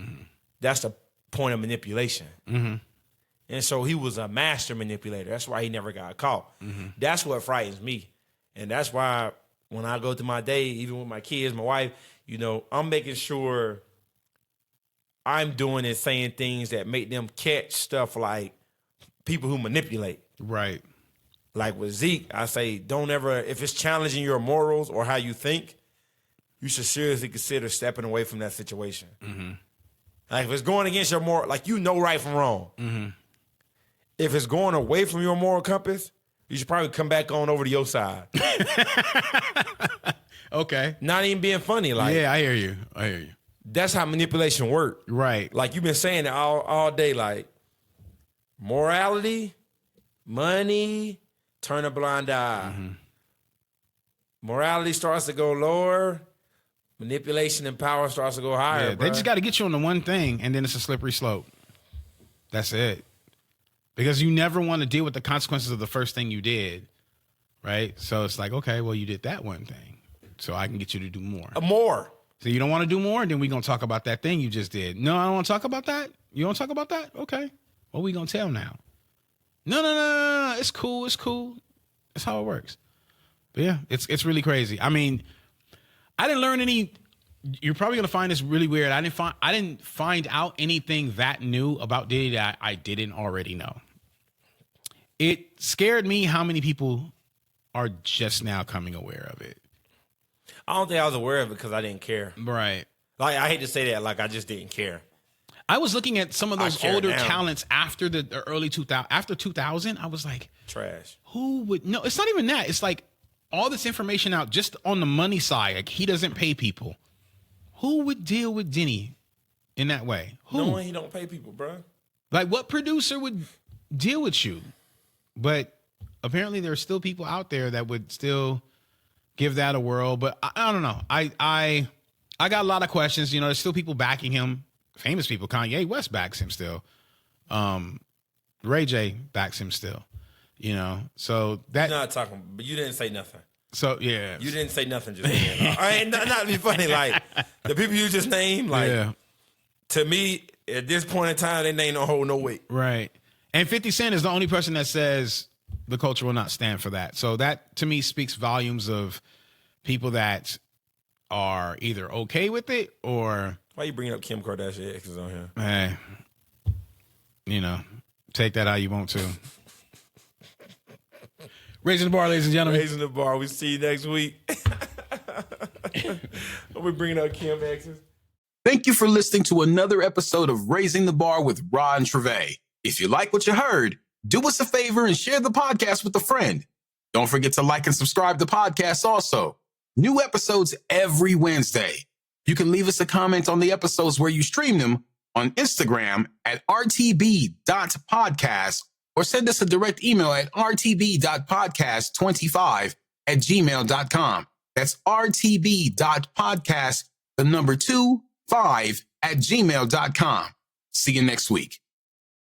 That's the point of manipulation. And so he was a master manipulator. That's why he never got caught. That's what frightens me. And that's why when I go through my day, even with my kids, my wife, you know, I'm making sure I'm doing and saying things that make them catch stuff like people who manipulate. Right. Like with Zeke, I say, don't ever, if it's challenging your morals or how you think, you should seriously consider stepping away from that situation. Like if it's going against your moral, like you know right from wrong. If it's going away from your moral compass, you should probably come back on over to your side. Okay. Not even being funny. Like, Yeah, I hear you. that's how manipulation works. Right. Like you've been saying it all day, like morality, money, turn a blind eye. Morality starts to go lower, manipulation and power starts to go higher. Yeah, they just got to get you on the one thing, and then it's a slippery slope. That's it. Because you never want to deal with the consequences of the first thing you did, right? So it's like, okay, well, you did that one thing, so I can get you to do more. More. So you don't want to do more? Then we're going to talk about that thing you just did. No, I don't want to talk about that? You don't talk about that? Okay. What we going to tell now? No. It's cool. That's how it works. But yeah, it's really crazy. I mean, I didn't learn any you're probably gonna find this really weird. I didn't find out anything that new about Diddy that I didn't already know. It scared me how many people are just now coming aware of it. I don't think I was aware of it because I didn't care. Right. Like, I hate to say that, like, I just didn't care. I was looking at some of those older now. talents after the early 2000. After 2000, I was like, trash. Who would? No, it's not even that. It's like all this information out just on the money side. Like, he doesn't pay people. Who would deal with Diddy in that way? Who? No one, he don't pay people, bro. Like, what producer would deal with you? But apparently there are still people out there that would still give that a whirl. But I don't know. I got a lot of questions. You know, there's still people backing him. Famous people. Kanye West backs him still. Ray J backs him still. You know, so that. You're not talking, but you didn't say nothing. So yeah, you didn't say nothing just then. I ain't not to be funny. Like, the people you just named, like, to me at this point in time, they name don't hold no weight. Right. And 50 Cent is the only person that says the culture will not stand for that. So that to me speaks volumes of people that are either okay with it or. Why you bringing up Kim Kardashian exes on here? Hey, you know, take that how you want to. Raising the bar, ladies and gentlemen. Raising the bar. We see you next week. We're bringing up Kim exes. Thank you for listening to another episode of Raising the Bar with Ron Trevay. If you like what you heard, do us a favor and share the podcast with a friend. Don't forget to like and subscribe to the podcast also. New episodes every Wednesday. You can leave us a comment on the episodes where you stream them on Instagram at rtb.podcast or send us a direct email at rtb.podcast25@gmail.com. That's rtb.podcast, the number 25 @gmail.com. See you next week.